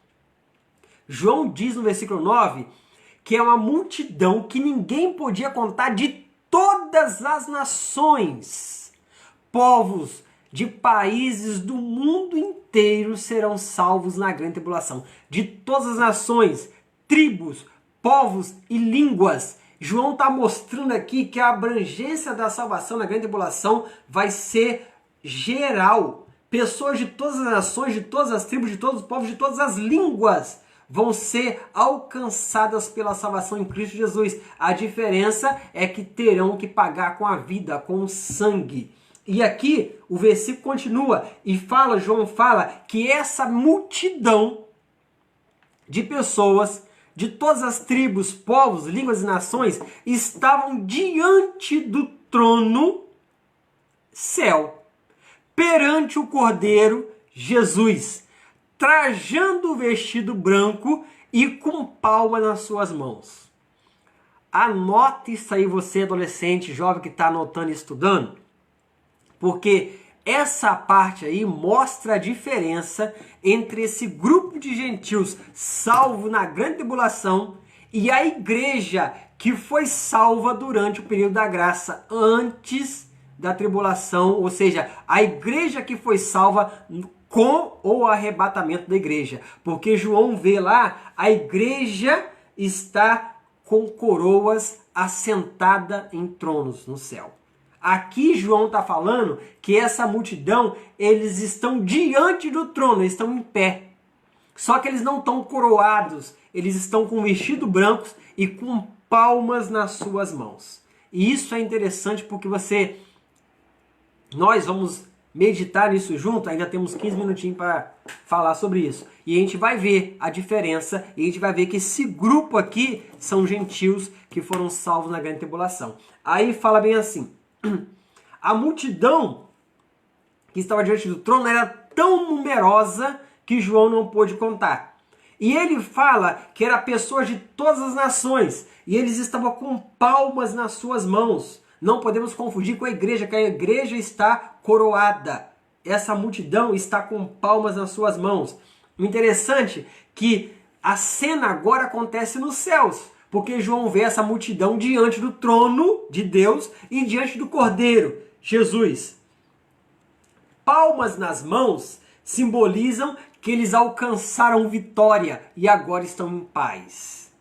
Speaker 1: João diz no versículo 9 que é uma multidão que ninguém podia contar, de todas as nações, povos de países do mundo inteiro serão salvos na grande tribulação. De todas as nações, tribos, povos e línguas. João está mostrando aqui que a abrangência da salvação na grande tribulação vai ser geral. Pessoas de todas as nações, de todas as tribos, de todos os povos, de todas as línguas vão ser alcançadas pela salvação em Cristo Jesus. A diferença é que terão que pagar com a vida, com o sangue. E aqui o versículo continua e fala, João fala, que essa multidão de pessoas de todas as tribos, povos, línguas e nações estavam diante do trono céu, perante o Cordeiro Jesus, trajando o vestido branco e com palma nas suas mãos. Anote isso aí, você adolescente, jovem que está anotando e estudando, porque essa parte aí mostra a diferença entre esse grupo de gentios salvo na grande tribulação e a igreja que foi salva durante o período da graça, antes da tribulação, ou seja, a igreja que foi salva com o arrebatamento da igreja. Porque João vê lá, a igreja está com coroas assentada em tronos no céu. Aqui João está falando que essa multidão, eles estão diante do trono, eles estão em pé. Só que eles não estão coroados, eles estão com vestidos brancos e com palmas nas suas mãos. E isso é interessante porque nós vamos meditar nisso junto, ainda temos 15 minutinhos para falar sobre isso. E a gente vai ver a diferença, e a gente vai ver que esse grupo aqui são gentios que foram salvos na grande tribulação. Aí fala bem assim, a multidão que estava diante do trono era tão numerosa que João não pôde contar. E ele fala que era pessoas de todas as nações, e eles estavam com palmas nas suas mãos. Não podemos confundir com a igreja, que a igreja está coroada. Essa multidão está com palmas nas suas mãos. O interessante é que a cena agora acontece nos céus, porque João vê essa multidão diante do trono de Deus e diante do Cordeiro, Jesus. Palmas nas mãos simbolizam que eles alcançaram vitória e agora estão em paz.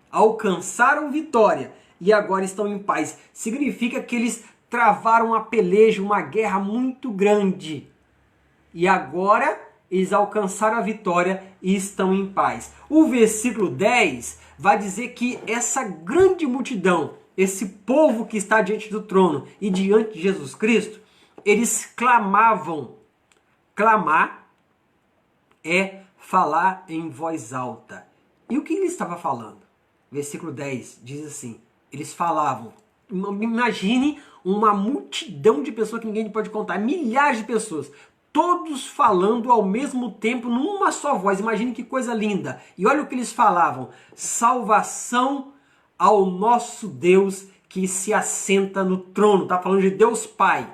Speaker 1: Alcançaram vitória e agora estão em paz. Significa que eles travaram uma peleja, uma guerra muito grande. E agora eles alcançaram a vitória e estão em paz. O versículo 10 vai dizer que essa grande multidão, esse povo que está diante do trono e diante de Jesus Cristo, eles clamavam. Clamar é falar em voz alta. E o que ele estava falando? Versículo 10 diz assim, eles falavam, imagine uma multidão de pessoas que ninguém pode contar, milhares de pessoas, todos falando ao mesmo tempo, numa só voz. Imagine que coisa linda. E olha o que eles falavam, salvação ao nosso Deus que se assenta no trono. Está falando de Deus Pai.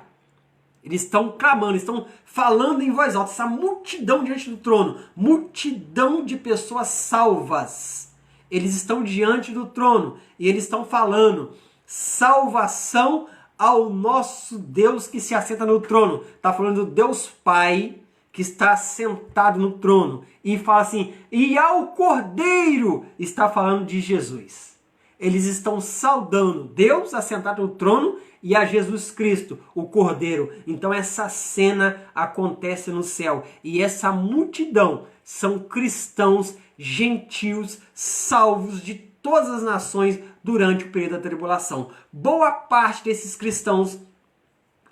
Speaker 1: Eles estão clamando, estão falando em voz alta, essa multidão diante do trono, multidão de pessoas salvas. Eles estão diante do trono e eles estão falando, salvação ao nosso Deus que se assenta no trono. Está falando do Deus Pai que está sentado no trono. E fala assim, e ao Cordeiro, está falando de Jesus. Eles estão saudando Deus assentado no trono e a Jesus Cristo, o Cordeiro. Então essa cena acontece no céu. E essa multidão são cristãos gentios salvos de todas as nações durante o período da tribulação. Boa parte desses cristãos,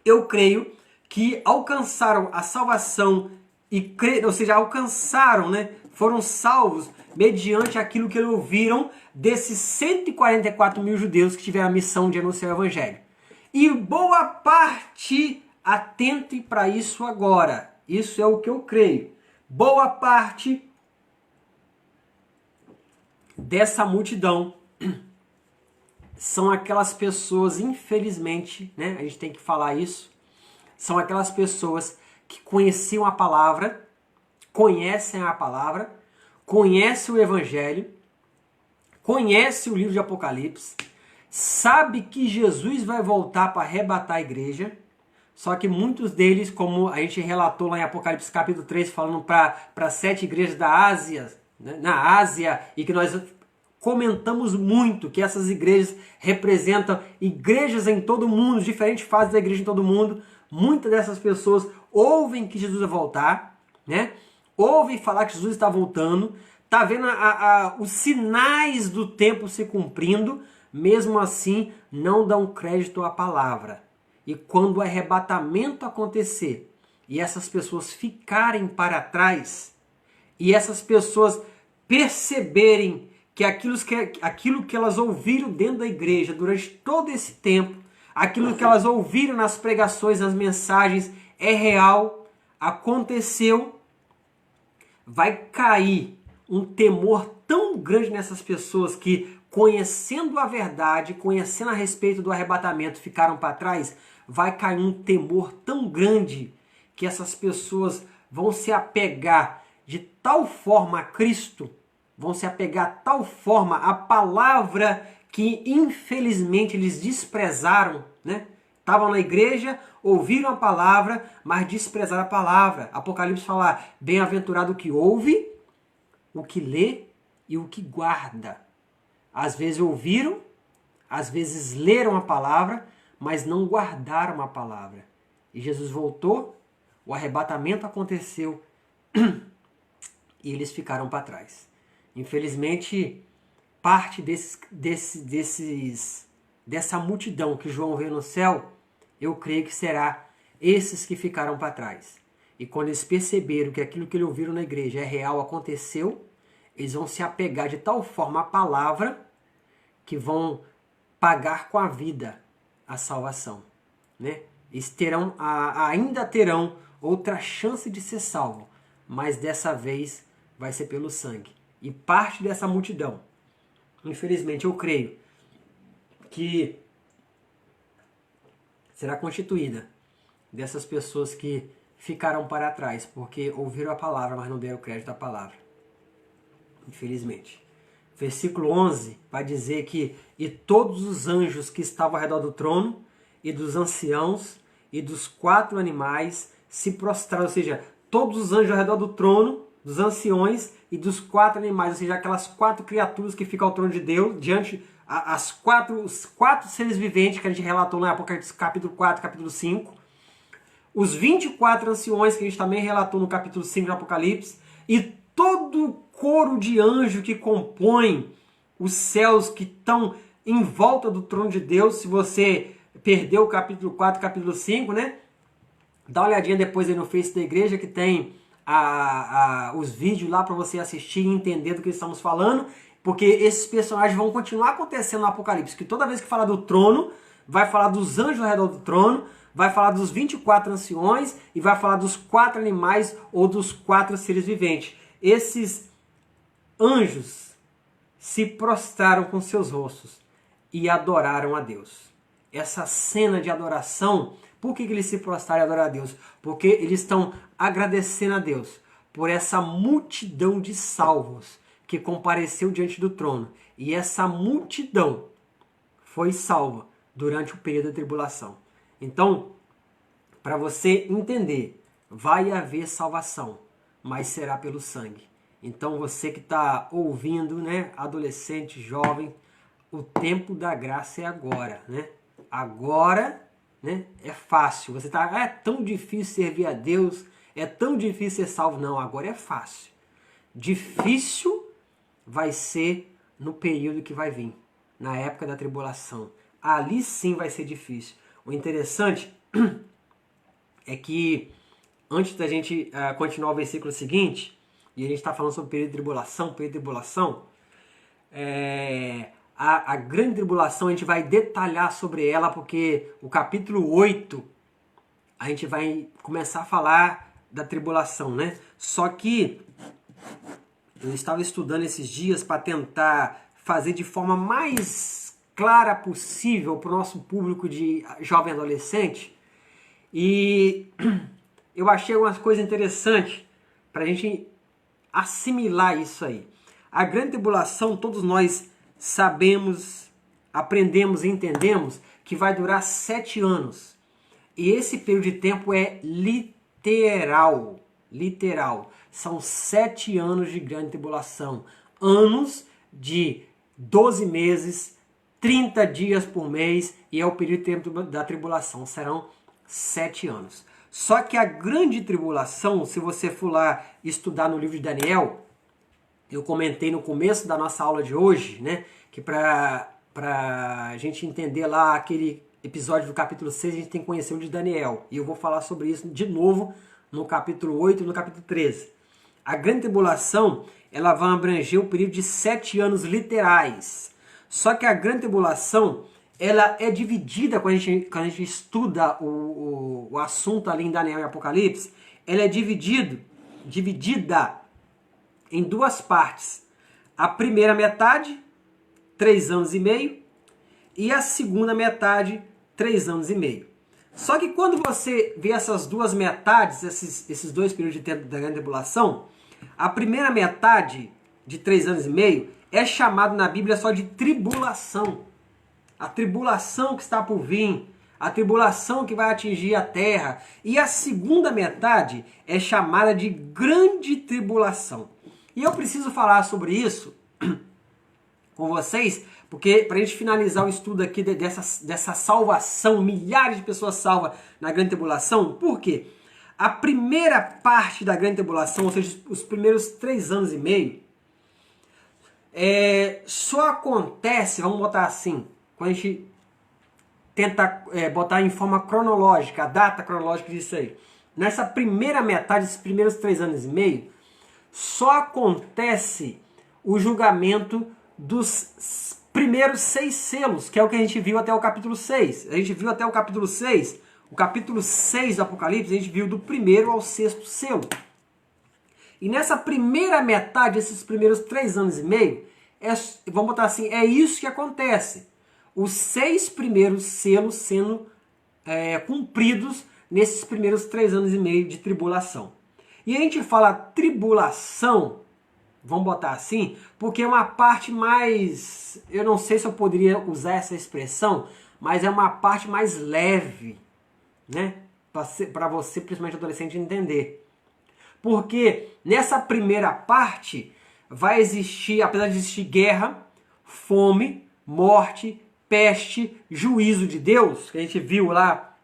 Speaker 1: eu creio, que alcançaram a salvação, ou seja, alcançaram, foram salvos mediante aquilo que eles ouviram desses 144 mil judeus que tiveram a missão de anunciar o Evangelho. E boa parte, atente para isso agora, isso é o que eu creio, boa parte dessa multidão são aquelas pessoas, infelizmente, a gente tem que falar isso, são aquelas pessoas que conheciam a palavra, conhecem a palavra, conhecem o Evangelho, conhecem o livro de Apocalipse, sabe que Jesus vai voltar para arrebatar a igreja, só que muitos deles, como a gente relatou lá em Apocalipse capítulo 3, falando para 7 igrejas da Ásia, na Ásia, e que nós comentamos muito que essas igrejas representam igrejas em todo o mundo, diferentes fases da igreja em todo o mundo. Muitas dessas pessoas ouvem que Jesus vai voltar, ouvem falar que Jesus está voltando, está vendo os sinais do tempo se cumprindo, mesmo assim não dão crédito à palavra. E quando o arrebatamento acontecer e essas pessoas ficarem para trás, e essas pessoas perceberem que aquilo que elas ouviram dentro da igreja durante todo esse tempo, aquilo que elas ouviram nas pregações, nas mensagens, é real, aconteceu, vai cair um temor tão grande nessas pessoas que, conhecendo a verdade, conhecendo a respeito do arrebatamento, ficaram para trás, vai cair um temor tão grande que essas pessoas vão se apegar de tal forma a Cristo, vão se apegar de tal forma à palavra que infelizmente eles desprezaram, né? Estavam na igreja, ouviram a palavra, mas desprezaram a palavra. Apocalipse fala, bem-aventurado o que ouve, o que lê e o que guarda. Às vezes ouviram, às vezes leram a palavra, mas não guardaram a palavra. E Jesus voltou, o arrebatamento aconteceu e eles ficaram para trás. Infelizmente, parte dessa multidão que João vê no céu, eu creio que será esses que ficaram para trás. E quando eles perceberam que aquilo que eles ouviram na igreja é real, aconteceu, eles vão se apegar de tal forma à palavra que vão pagar com a vida a salvação, né? Eles ainda terão outra chance de ser salvo, mas dessa vez vai ser pelo sangue. E parte dessa multidão, infelizmente eu creio, que será constituída dessas pessoas que ficaram para trás, porque ouviram a palavra, mas não deram crédito à palavra. Infelizmente. Versículo 11 vai dizer que e todos os anjos que estavam ao redor do trono, e dos anciãos, e dos 4 animais se prostraram, ou seja, todos os anjos ao redor do trono, dos anciões e dos 4 animais, ou seja, aquelas 4 criaturas que ficam ao trono de Deus, diante os 4 seres viventes que a gente relatou no Apocalipse capítulo 4, capítulo 5, os 24 anciões que a gente também relatou no capítulo 5 do Apocalipse, e todo o coro de anjos que compõem os céus que estão em volta do trono de Deus. Se você perdeu o capítulo 4, capítulo 5, né? Dá uma olhadinha depois aí no Face da igreja que tem os vídeos lá para você assistir e entender do que estamos falando, porque esses personagens vão continuar acontecendo no Apocalipse, que toda vez que fala do trono, vai falar dos anjos ao redor do trono, vai falar dos 24 anciões e vai falar dos 4 animais ou dos 4 seres viventes. Esses anjos se prostraram com seus rostos e adoraram a Deus. Essa cena de adoração, por que eles se prostraram e adoraram a Deus? Porque eles estão agradecendo a Deus por essa multidão de salvos que compareceu diante do trono. E essa multidão foi salva durante o período da tribulação. Então, para você entender, vai haver salvação, mas será pelo sangue. Então você que está ouvindo, né, adolescente, jovem, o tempo da graça é agora, né? Agora, né, é fácil. Você está, é tão difícil servir a Deus, é tão difícil ser salvo. Não, agora é fácil. Difícil vai ser no período que vai vir, na época da tribulação. Ali sim vai ser difícil. O interessante é que, antes da gente continuar o versículo seguinte, e a gente está falando sobre período de tribulação, a grande tribulação a gente vai detalhar sobre ela, porque o capítulo 8 a gente vai começar a falar da tribulação, né? Só que eu estava estudando esses dias para tentar fazer de forma mais clara possível para o nosso público de jovem adolescente, e eu achei algumas coisas interessantes para a gente assimilar isso aí. A grande tribulação, todos nós sabemos, aprendemos e entendemos que vai durar 7 anos. E esse período de tempo é literal. Literal. São 7 anos de grande tribulação. Anos de 12 meses, 30 dias por mês, e é o período de tempo da tribulação. Serão 7 anos. Só que a grande tribulação, se você for lá estudar no livro de Daniel, eu comentei no começo da nossa aula de hoje, né, que para a gente entender lá episódio do capítulo 6, a gente tem que conhecer o de Daniel. E eu vou falar sobre isso de novo no capítulo 8 e no capítulo 13. A grande tribulação, ela vai abranger um período de 7 anos literais. Só que a grande tribulação, ela é dividida, quando a gente estuda o assunto ali em Daniel e Apocalipse, ela é dividida em duas partes. A primeira metade, 3 anos e meio, e a segunda metade, 3 anos e meio. Só que quando você vê essas duas metades, esses dois períodos de tempo da grande tribulação, a primeira metade de 3 anos e meio é chamado na Bíblia só de tribulação. A tribulação que está por vir, a tribulação que vai atingir a terra. E a segunda metade é chamada de grande tribulação. E eu preciso falar sobre isso com vocês, porque para a gente finalizar o estudo aqui dessa salvação, milhares de pessoas salvas na grande tribulação. Por quê? A primeira parte da grande tribulação, ou seja, os primeiros 3 anos e meio, só acontece, vamos botar assim, quando a gente tenta botar em forma cronológica, a data cronológica disso aí. Nessa primeira metade, esses primeiros 3 anos e meio, só acontece o julgamento dos primeiros 6 selos, que é o que a gente viu até o capítulo 6. A gente viu até o capítulo 6, o capítulo 6 do Apocalipse, a gente viu do 1º ao 6º selo. E nessa primeira metade, esses primeiros 3 anos e meio, vamos botar assim, é isso que acontece. Os 6 primeiros selos sendo cumpridos nesses primeiros 3 anos e meio de tribulação. E a gente fala tribulação, vamos botar assim, porque é uma parte mais, eu não sei se eu poderia usar essa expressão, mas é uma parte mais leve, né? Para você, principalmente adolescente, entender. Porque nessa primeira parte vai existir, apesar de existir guerra, fome, morte, peste, juízo de Deus, que a gente viu lá,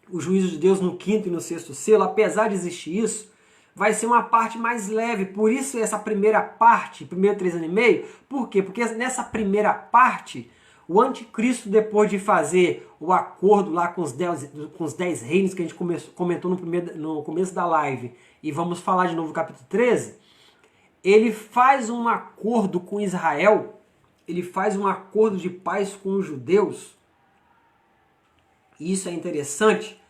Speaker 1: o juízo de Deus no 5º e no 6º selo, apesar de existir isso, vai ser uma parte mais leve. Por isso essa primeira parte, primeiro 3 anos e meio, por quê? Porque nessa primeira parte, o anticristo, depois de fazer o acordo lá com os 10 reinos que a gente comentou no começo da live, e vamos falar de novo no capítulo 13, ele faz um acordo com Israel, ele faz um acordo de paz com os judeus, e isso é interessante,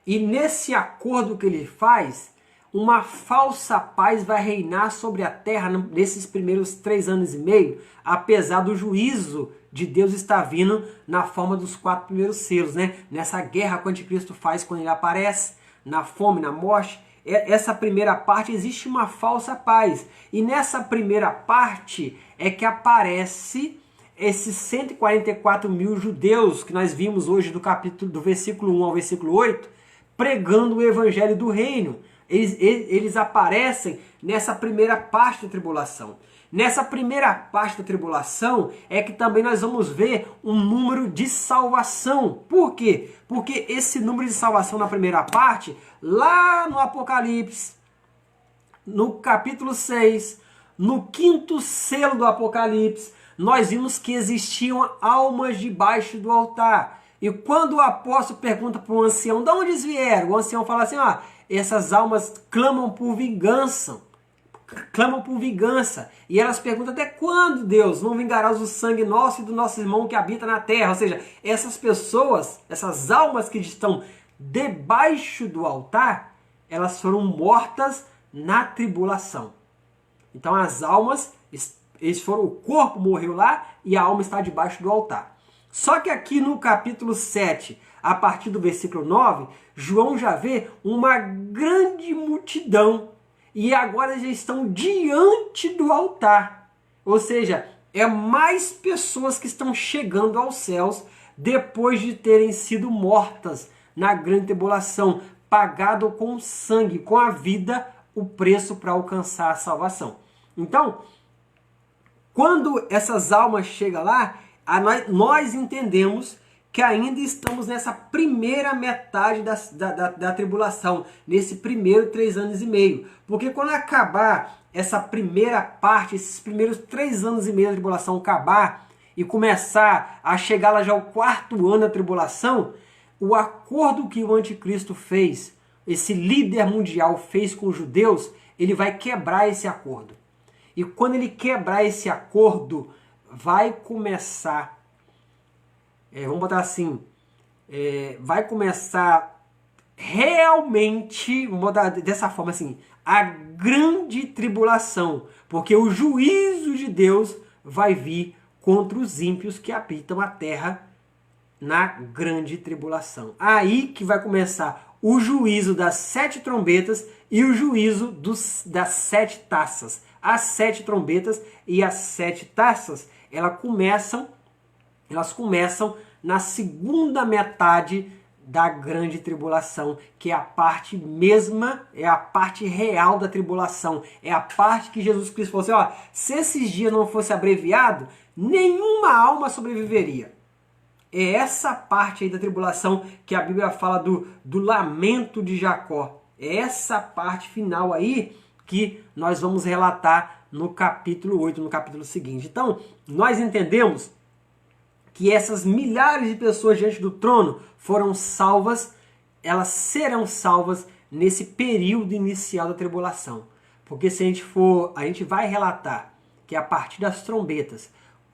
Speaker 1: e nesse acordo que ele faz, uma falsa paz vai reinar sobre a terra nesses primeiros 3 anos e meio, apesar do juízo de Deus estar vindo na forma dos 4 primeiros selos, né? Nessa guerra que o anticristo faz quando ele aparece, na fome, na morte. Essa primeira parte existe uma falsa paz. E nessa primeira parte é que aparece esses 144 mil judeus que nós vimos hoje do versículo 1 ao versículo 8, pregando o evangelho do reino. Eles aparecem nessa primeira parte da tribulação. Nessa primeira parte da tribulação é que também nós vamos ver um número de salvação. Por quê? Porque esse número de salvação na primeira parte, lá no Apocalipse, no capítulo 6, no 5º selo do Apocalipse, nós vimos que existiam almas debaixo do altar. E quando o apóstolo pergunta para o ancião, de onde eles vieram? O ancião fala assim, essas almas clamam por vingança. E elas perguntam, até quando, Deus, não vingarás o sangue nosso e do nosso irmão que habita na terra? Ou seja, essas pessoas, essas almas que estão debaixo do altar, elas foram mortas na tribulação. Então as almas, o corpo morreu lá e a alma está debaixo do altar. Só que aqui no capítulo 7, a partir do versículo 9, João já vê uma grande multidão. E agora já estão diante do altar. Ou seja, é mais pessoas que estão chegando aos céus depois de terem sido mortas na grande tribulação, pagado com sangue, com a vida, o preço para alcançar a salvação. Então, quando essas almas chegam lá, nós entendemos que ainda estamos nessa primeira metade da tribulação, nesse primeiro 3 anos e meio. Porque quando acabar essa primeira parte, esses primeiros 3 anos e meio da tribulação acabar, e começar a chegar lá já ao 4º ano da tribulação, o acordo que o anticristo fez, esse líder mundial fez com os judeus, ele vai quebrar esse acordo. E quando ele quebrar esse acordo, vai começar, vamos botar assim, vai começar realmente, vamos botar dessa forma assim, a grande tribulação, porque o juízo de Deus vai vir contra os ímpios que habitam a terra na grande tribulação. Aí que vai começar o juízo das 7 trombetas e o juízo das 7 taças. As 7 trombetas e as 7 taças, elas começam na segunda metade da grande tribulação, que é a parte mesma, é a parte real da tribulação, é a parte que Jesus Cristo falou assim, ó, se esses dias não fosse abreviado, nenhuma alma sobreviveria. É essa parte aí da tribulação que a Bíblia fala do lamento de Jacó. É essa parte final aí que nós vamos relatar no capítulo 8, no capítulo seguinte. Então, nós entendemos que essas milhares de pessoas diante do trono foram salvas, elas serão salvas nesse período inicial da tribulação. Porque se a gente vai relatar que a partir das trombetas,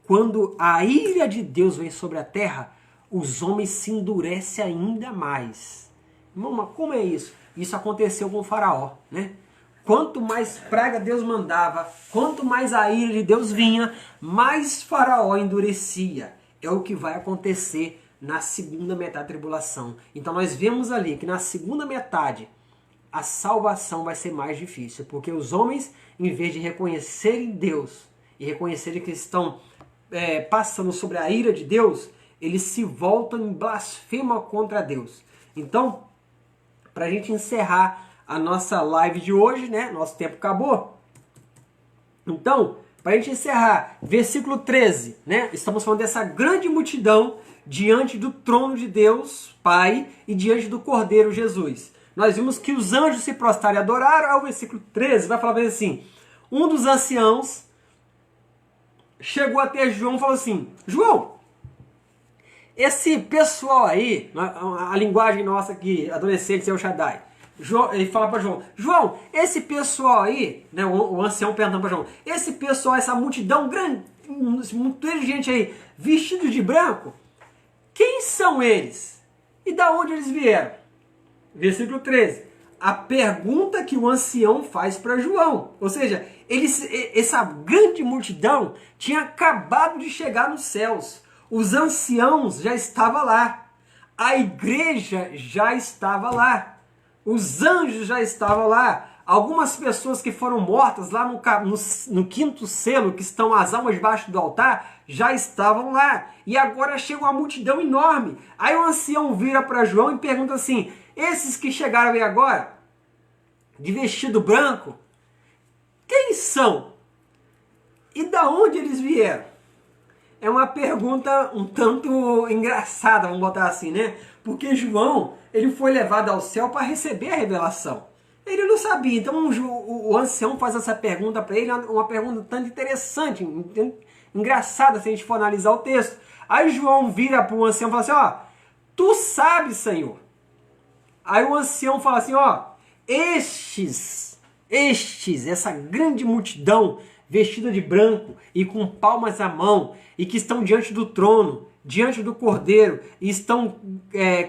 Speaker 1: quando a ira de Deus vem sobre a terra, os homens se endurecem ainda mais. Irmão, mas como é isso? Isso aconteceu com o faraó, né? Quanto mais praga Deus mandava, quanto mais a ira de Deus vinha, mais faraó endurecia. É o que vai acontecer na segunda metade da tribulação. Então nós vemos ali que na segunda metade a salvação vai ser mais difícil, porque os homens, em vez de reconhecerem Deus e reconhecerem que estão passando sobre a ira de Deus, eles se voltam em blasfema contra Deus. Então, para a gente encerrar a nossa live de hoje, né? Nosso tempo acabou. Então, para a gente encerrar, versículo 13, né? Estamos falando dessa grande multidão diante do trono de Deus, Pai, e diante do Cordeiro Jesus. Nós vimos que os anjos se prostraram e adoraram. Ao versículo 13 vai falar assim, um dos anciãos chegou até João e falou assim, João, esse pessoal aí, a linguagem nossa aqui, adolescente, é o Shaddai, ele fala para João, João, esse pessoal aí, né, o ancião perguntando para João, esse pessoal, essa multidão grande, muita gente aí, vestido de branco, quem são eles? E da onde eles vieram? Versículo 13. A pergunta que o ancião faz para João. Ou seja, essa grande multidão tinha acabado de chegar nos céus. Os anciãos já estavam lá. A igreja já estava lá. Os anjos já estavam lá. Algumas pessoas que foram mortas lá no quinto selo, que estão as almas debaixo do altar, já estavam lá. E agora chega uma multidão enorme. Aí o ancião vira para João e pergunta assim, esses que chegaram aí agora, de vestido branco, quem são? E da onde eles vieram? É uma pergunta um tanto engraçada, vamos botar assim, né? Porque João, ele foi levado ao céu para receber a revelação. Ele não sabia, então o ancião faz essa pergunta para ele, uma pergunta tanto interessante, engraçada se a gente for analisar o texto. Aí João vira para o ancião e fala assim, ó, tu sabes, Senhor. Aí o ancião fala assim, ó, estes, essa grande multidão vestida de branco e com palmas à mão e que estão diante do trono, diante do Cordeiro e estão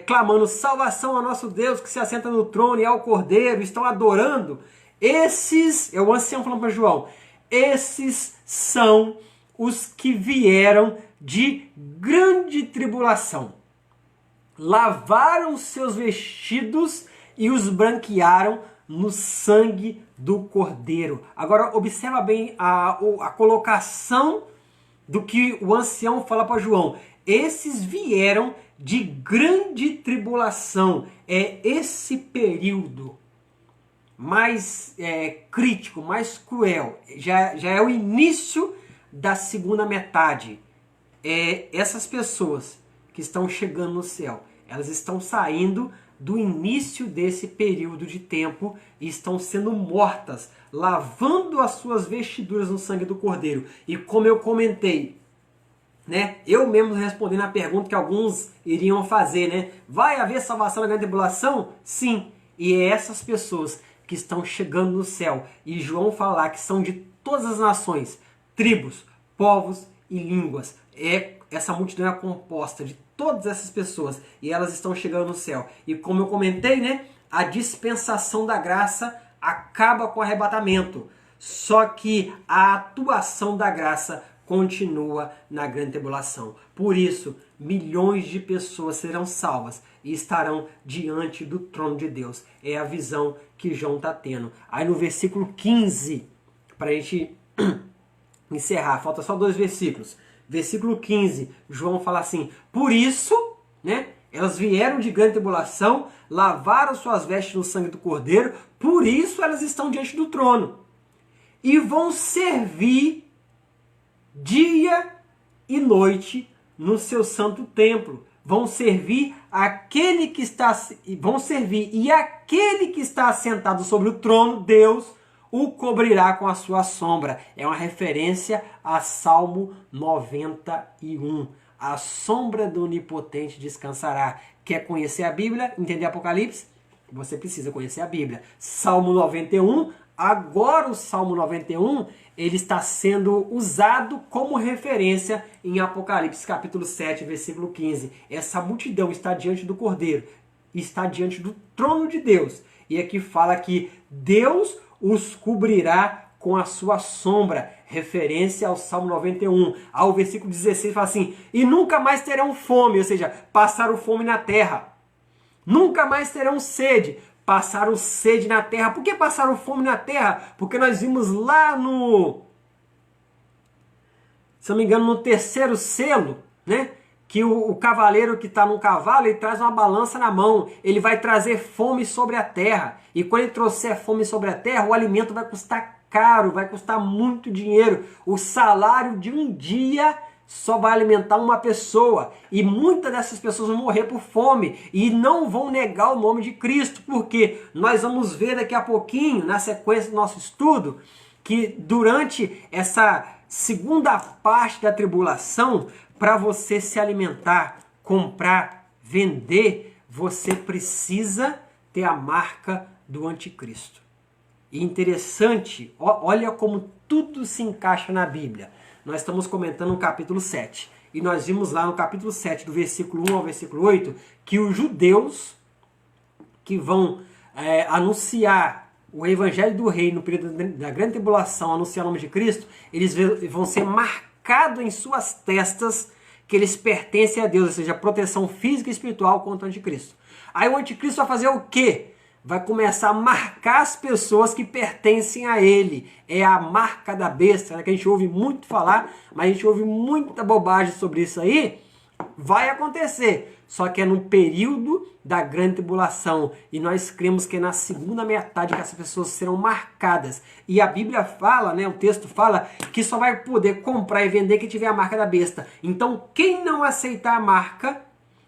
Speaker 1: clamando salvação ao nosso Deus que se assenta no trono e ao Cordeiro, estão adorando, esses, é o ancião falando para João, esses são os que vieram de grande tribulação. Lavaram seus vestidos e os branquearam no sangue do Cordeiro. Agora observa bem a colocação do que o ancião fala para João. Esses vieram de grande tribulação. É esse período mais crítico, mais cruel. Já é o início da segunda metade. Essas pessoas que estão chegando no céu, elas estão saindo do início desse período de tempo e estão sendo mortas, lavando as suas vestiduras no sangue do Cordeiro. E como eu comentei né? Eu mesmo respondendo a pergunta que alguns iriam fazer, né? Vai haver salvação na grande tribulação? Sim. E é essas pessoas que estão chegando no céu. E João fala que são de todas as nações, tribos, povos e línguas. Essa multidão é composta de todas essas pessoas e elas estão chegando no céu. E como eu comentei, né? A dispensação da graça acaba com o arrebatamento. Só que a atuação da graça continua na grande tribulação. Por isso, milhões de pessoas serão salvas e estarão diante do trono de Deus. É a visão que João está tendo. Aí no versículo 15, para a gente encerrar, falta só 2 versículos. Versículo 15, João fala assim, por isso, né, elas vieram de grande tribulação, lavaram suas vestes no sangue do Cordeiro, por isso elas estão diante do trono. E vão servir dia e noite no seu santo templo. Vão servir aquele que está e aquele que está assentado sobre o trono, Deus o cobrirá com a sua sombra. É uma referência a Salmo 91. A sombra do Onipotente descansará. Quer conhecer a Bíblia? Entender Apocalipse? Você precisa conhecer a Bíblia. Salmo 91. Agora o Salmo 91, ele está sendo usado como referência em Apocalipse capítulo 7, versículo 15. Essa multidão está diante do Cordeiro, está diante do trono de Deus. E aqui fala que Deus os cobrirá com a sua sombra, referência ao Salmo 91. Ao versículo 16 fala assim, e nunca mais terão fome, ou seja, passaram fome na terra. Nunca mais terão sede, passaram sede na terra. Por que passaram fome na terra? Porque nós vimos lá no, se não me engano, no 3º selo, né? Que o cavaleiro que está no cavalo, ele traz uma balança na mão. Ele vai trazer fome sobre a terra. E quando ele trouxer fome sobre a terra, o alimento vai custar caro, vai custar muito dinheiro. O salário de um dia só vai alimentar uma pessoa. E muitas dessas pessoas vão morrer por fome e não vão negar o nome de Cristo. Porque nós vamos ver daqui a pouquinho, na sequência do nosso estudo, que durante essa segunda parte da tribulação, para você se alimentar, comprar, vender, você precisa ter a marca do anticristo. E interessante, olha como tudo se encaixa na Bíblia. Nós estamos comentando no capítulo 7. E nós vimos lá no capítulo 7, do versículo 1 ao versículo 8, que os judeus que vão anunciar o evangelho do reino no período da grande tribulação, anunciar o nome de Cristo, eles vão ser marcados em suas testas que eles pertencem a Deus, ou seja, proteção física e espiritual contra o anticristo. Aí o anticristo vai fazer o quê? Vai começar a marcar as pessoas que pertencem a ele. É a marca da besta, né, que a gente ouve muito falar, mas a gente ouve muita bobagem sobre isso aí. Vai acontecer, só que é no período da grande tribulação. E nós cremos que é na segunda metade que essas pessoas serão marcadas. E a Bíblia fala, né, o texto fala, que só vai poder comprar e vender quem tiver a marca da besta. Então quem não aceitar a marca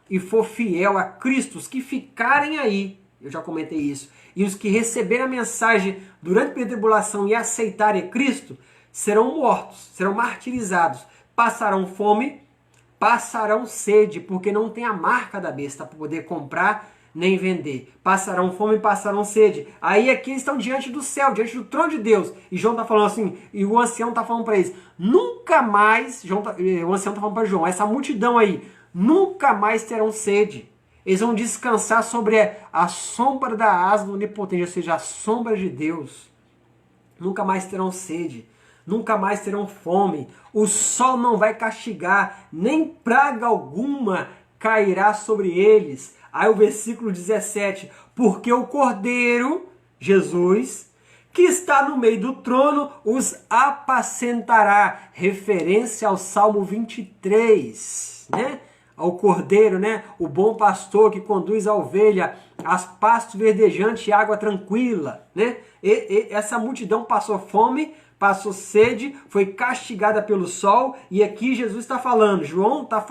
Speaker 1: e for fiel a Cristo, os que ficarem aí, eu já comentei isso, e os que receberem a mensagem durante a tribulação e aceitarem Cristo, serão mortos, serão martirizados, passarão fome, passarão sede, porque não tem a marca da besta para poder comprar nem vender. Passarão fome, passarão sede. Aí aqui eles estão diante do céu, diante do trono de Deus. E João está falando assim, e o ancião está falando para eles, nunca mais, o ancião está falando para João, essa multidão aí, nunca mais terão sede. Eles vão descansar sobre a sombra da asa do Onipotente, ou seja, a sombra de Deus. Nunca mais terão sede, nunca mais terão fome. O sol não vai castigar, nem praga alguma cairá sobre eles. Aí o versículo 17, porque o Cordeiro, Jesus, que está no meio do trono, os apacentará. Referência ao Salmo 23, né? Ao Cordeiro, né? O bom pastor que conduz a ovelha às pastos verdejantes e água tranquila, né? Essa multidão passou fome, passou sede, foi castigada pelo sol, e aqui Jesus está falando, João está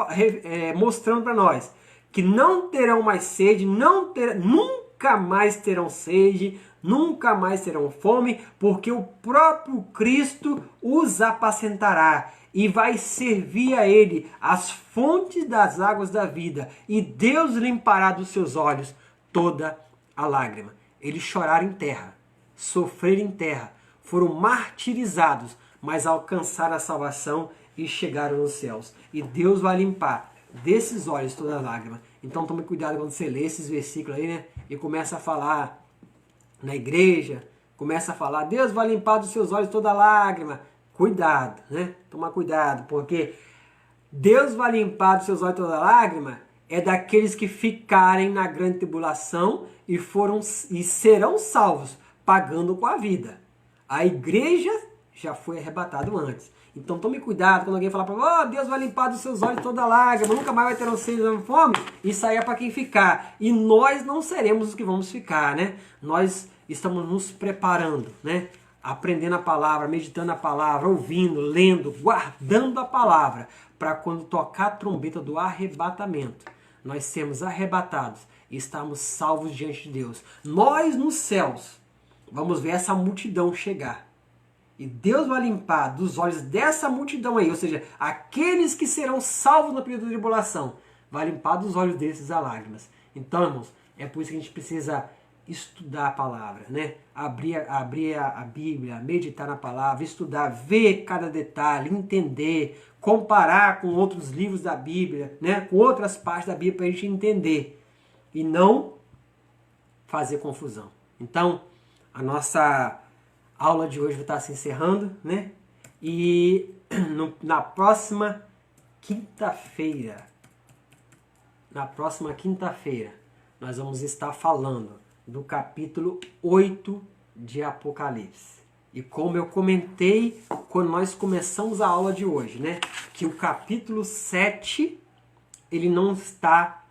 Speaker 1: mostrando para nós, que não terão mais sede, nunca mais terão sede, nunca mais terão fome, porque o próprio Cristo os apacentará. e vai servir a ele as fontes das águas da vida, e Deus limpará dos seus olhos toda a lágrima. Eles choraram em terra, sofreram em terra, foram martirizados, mas alcançaram a salvação e chegaram nos céus. E Deus vai limpar desses olhos toda a lágrima. Então tome cuidado quando você lê esses versículos aí, né? E começa a falar na igreja, começa a falar, Deus vai limpar dos seus olhos toda a lágrima. Cuidado, né? Toma cuidado, porque Deus vai limpar dos seus olhos toda a lágrima é daqueles que ficarem na grande tribulação e serão salvos, pagando com a vida. A igreja já foi arrebatada antes. Então tome cuidado quando alguém falar para você, Deus vai limpar dos seus olhos toda a lágrima, nunca mais vai ter sede nem fome. Isso aí é para quem ficar. E nós não seremos os que vamos ficar, né? Nós estamos nos preparando, né? Aprendendo a palavra, meditando a palavra, ouvindo, lendo, guardando a palavra, para quando tocar a trombeta do arrebatamento, nós sermos arrebatados e estarmos salvos diante de Deus. Nós nos céus vamos ver essa multidão chegar. E Deus vai limpar dos olhos dessa multidão aí, ou seja, aqueles que serão salvos no período da tribulação, vai limpar dos olhos desses as lágrimas. Então, irmãos, é por isso que a gente precisa estudar a palavra, né? Abrir a Bíblia, meditar na palavra, estudar, ver cada detalhe, entender, comparar com outros livros da Bíblia, né? Com outras partes da Bíblia para a gente entender e não fazer confusão. Então, a nossa aula de hoje vai estar se encerrando, né? E na próxima quinta-feira, nós vamos estar falando do capítulo 8 de Apocalipse. E como eu comentei quando nós começamos a aula de hoje, né? Que o capítulo 7, ele não está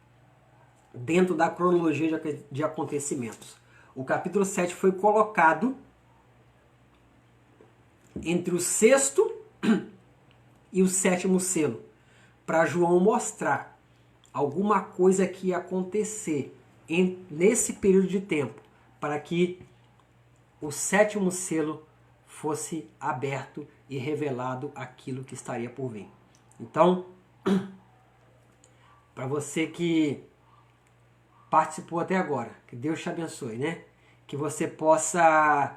Speaker 1: dentro da cronologia de acontecimentos. O capítulo 7 foi colocado entre o 6º e o 7º selo, para João mostrar alguma coisa que ia acontecer nesse período de tempo, para que o 7º selo fosse aberto e revelado aquilo que estaria por vir. Então, para você que participou até agora, que Deus te abençoe, né? Que você possa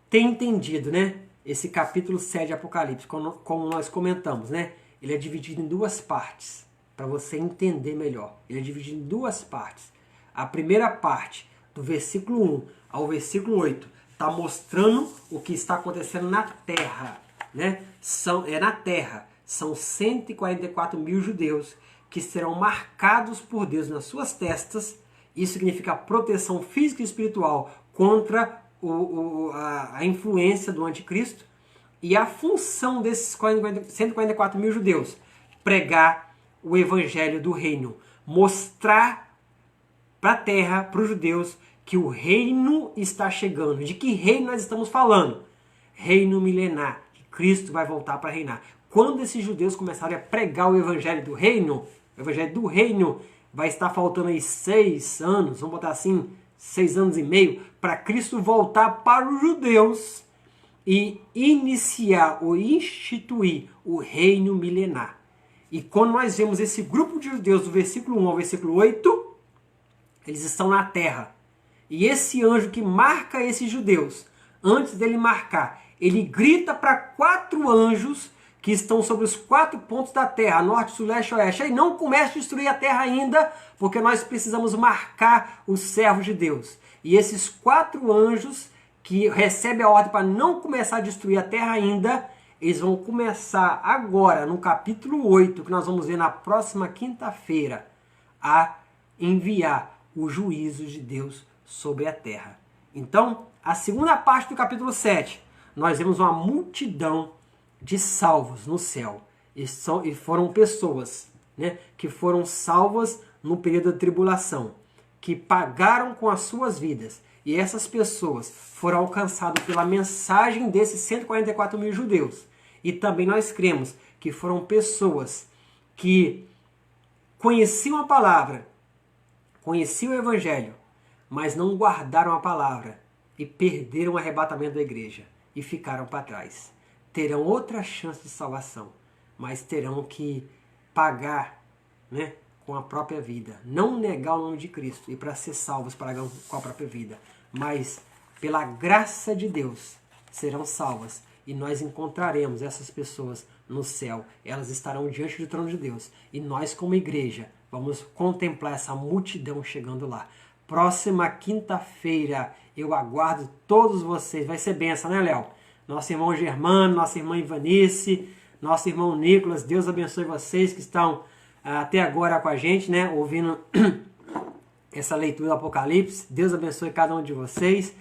Speaker 1: ter entendido, né? Esse capítulo 7 de Apocalipse, como nós comentamos, né? Ele é dividido em duas partes, para você entender melhor. Ele é dividido em duas partes. A primeira parte, do versículo 1 ao versículo 8, está mostrando o que está acontecendo na terra, né? Na terra. São 144 mil judeus que serão marcados por Deus nas suas testas. Isso significa proteção física e espiritual contra a influência do anticristo. E a função desses 144 mil judeus, pregar o evangelho do reino, mostrar para a terra, para os judeus, que o reino está chegando. De que reino nós estamos falando? Reino milenar, que Cristo vai voltar para reinar. Quando esses judeus começarem a pregar o evangelho do reino vai estar faltando aí 6 anos, vamos botar assim, 6 anos e meio, para Cristo voltar para os judeus e iniciar ou instituir o reino milenar. E quando nós vemos esse grupo de judeus do versículo 1 ao versículo 8, eles estão na terra. E esse anjo que marca esses judeus, antes dele marcar, ele grita para 4 anjos que estão sobre os 4 pontos da terra, norte, sul, leste e oeste. Aí não comece a destruir a terra ainda, porque nós precisamos marcar os servos de Deus. E esses 4 anjos que recebem a ordem para não começar a destruir a terra ainda, eles vão começar agora, no capítulo 8, que nós vamos ver na próxima quinta-feira, a enviar os juízos de Deus sobre a terra. Então, a segunda parte do capítulo 7, nós vemos uma multidão de salvos no céu. E foram pessoas, né, que foram salvas no período da tribulação, que pagaram com as suas vidas. E essas pessoas foram alcançadas pela mensagem desses 144 mil judeus. E também nós cremos que foram pessoas que conheciam a palavra, conheciam o evangelho, mas não guardaram a palavra e perderam o arrebatamento da igreja e ficaram para trás. terão outra chance de salvação, mas terão que pagar, né, com a própria vida. Não negar o nome de Cristo e para ser salvos pagar com a própria vida, mas pela graça de Deus serão salvas e nós encontraremos essas pessoas no céu. Elas estarão diante do trono de Deus e nós como igreja vamos contemplar essa multidão chegando lá. Próxima quinta-feira eu aguardo todos vocês. Vai ser benção, né, Léo? Nosso irmão Germano, nossa irmã Ivanice, nosso irmão Nicolas, Deus abençoe vocês que estão até agora com a gente, né, ouvindo essa leitura do Apocalipse. Deus abençoe cada um de vocês.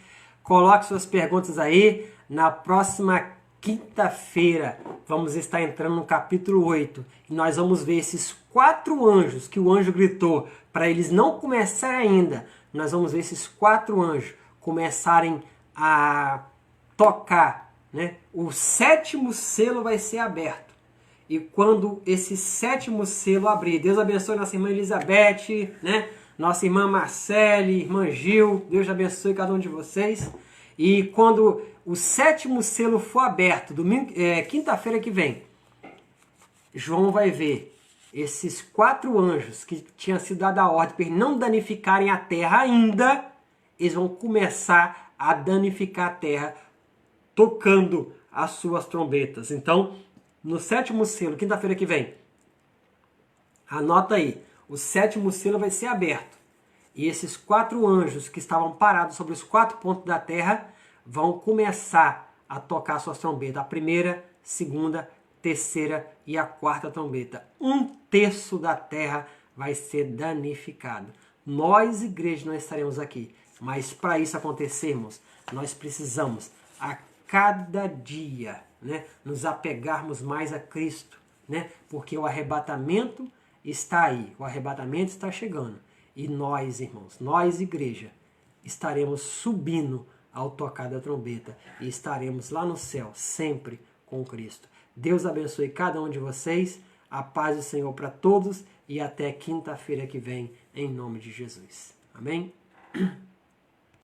Speaker 1: Coloque suas perguntas aí. Na próxima quinta-feira vamos estar entrando no capítulo 8 e nós vamos ver esses 4 anjos que o anjo gritou para eles não começarem ainda. Nós vamos ver esses 4 anjos começarem a tocar, né? O 7º selo vai ser aberto. E quando esse 7º selo abrir, Deus abençoe nossa irmã Elizabeth, né? Nossa irmã Marcele, irmã Gil, Deus abençoe cada um de vocês. E quando o 7º selo for aberto, quinta-feira que vem, João vai ver esses 4 anjos que tinham sido dada a ordem para eles não danificarem a terra ainda, eles vão começar a danificar a terra tocando as suas trombetas. Então, no 7º selo, quinta-feira que vem, anota aí, o 7º selo vai ser aberto. E esses 4 anjos que estavam parados sobre os 4 pontos da terra vão começar a tocar suas trombetas. A primeira, segunda, terceira e a 4ª trombeta. 1/3 da terra vai ser danificado. Nós, igreja, não estaremos aqui. Mas para isso acontecermos, nós precisamos a cada dia, né, nos apegarmos mais a Cristo, né, porque o arrebatamento está aí, o arrebatamento está chegando. E nós, irmãos, nós, igreja, estaremos subindo ao tocar da trombeta e estaremos lá no céu, sempre com Cristo. Deus abençoe cada um de vocês, a paz do Senhor para todos e até quinta-feira que vem, em nome de Jesus. Amém?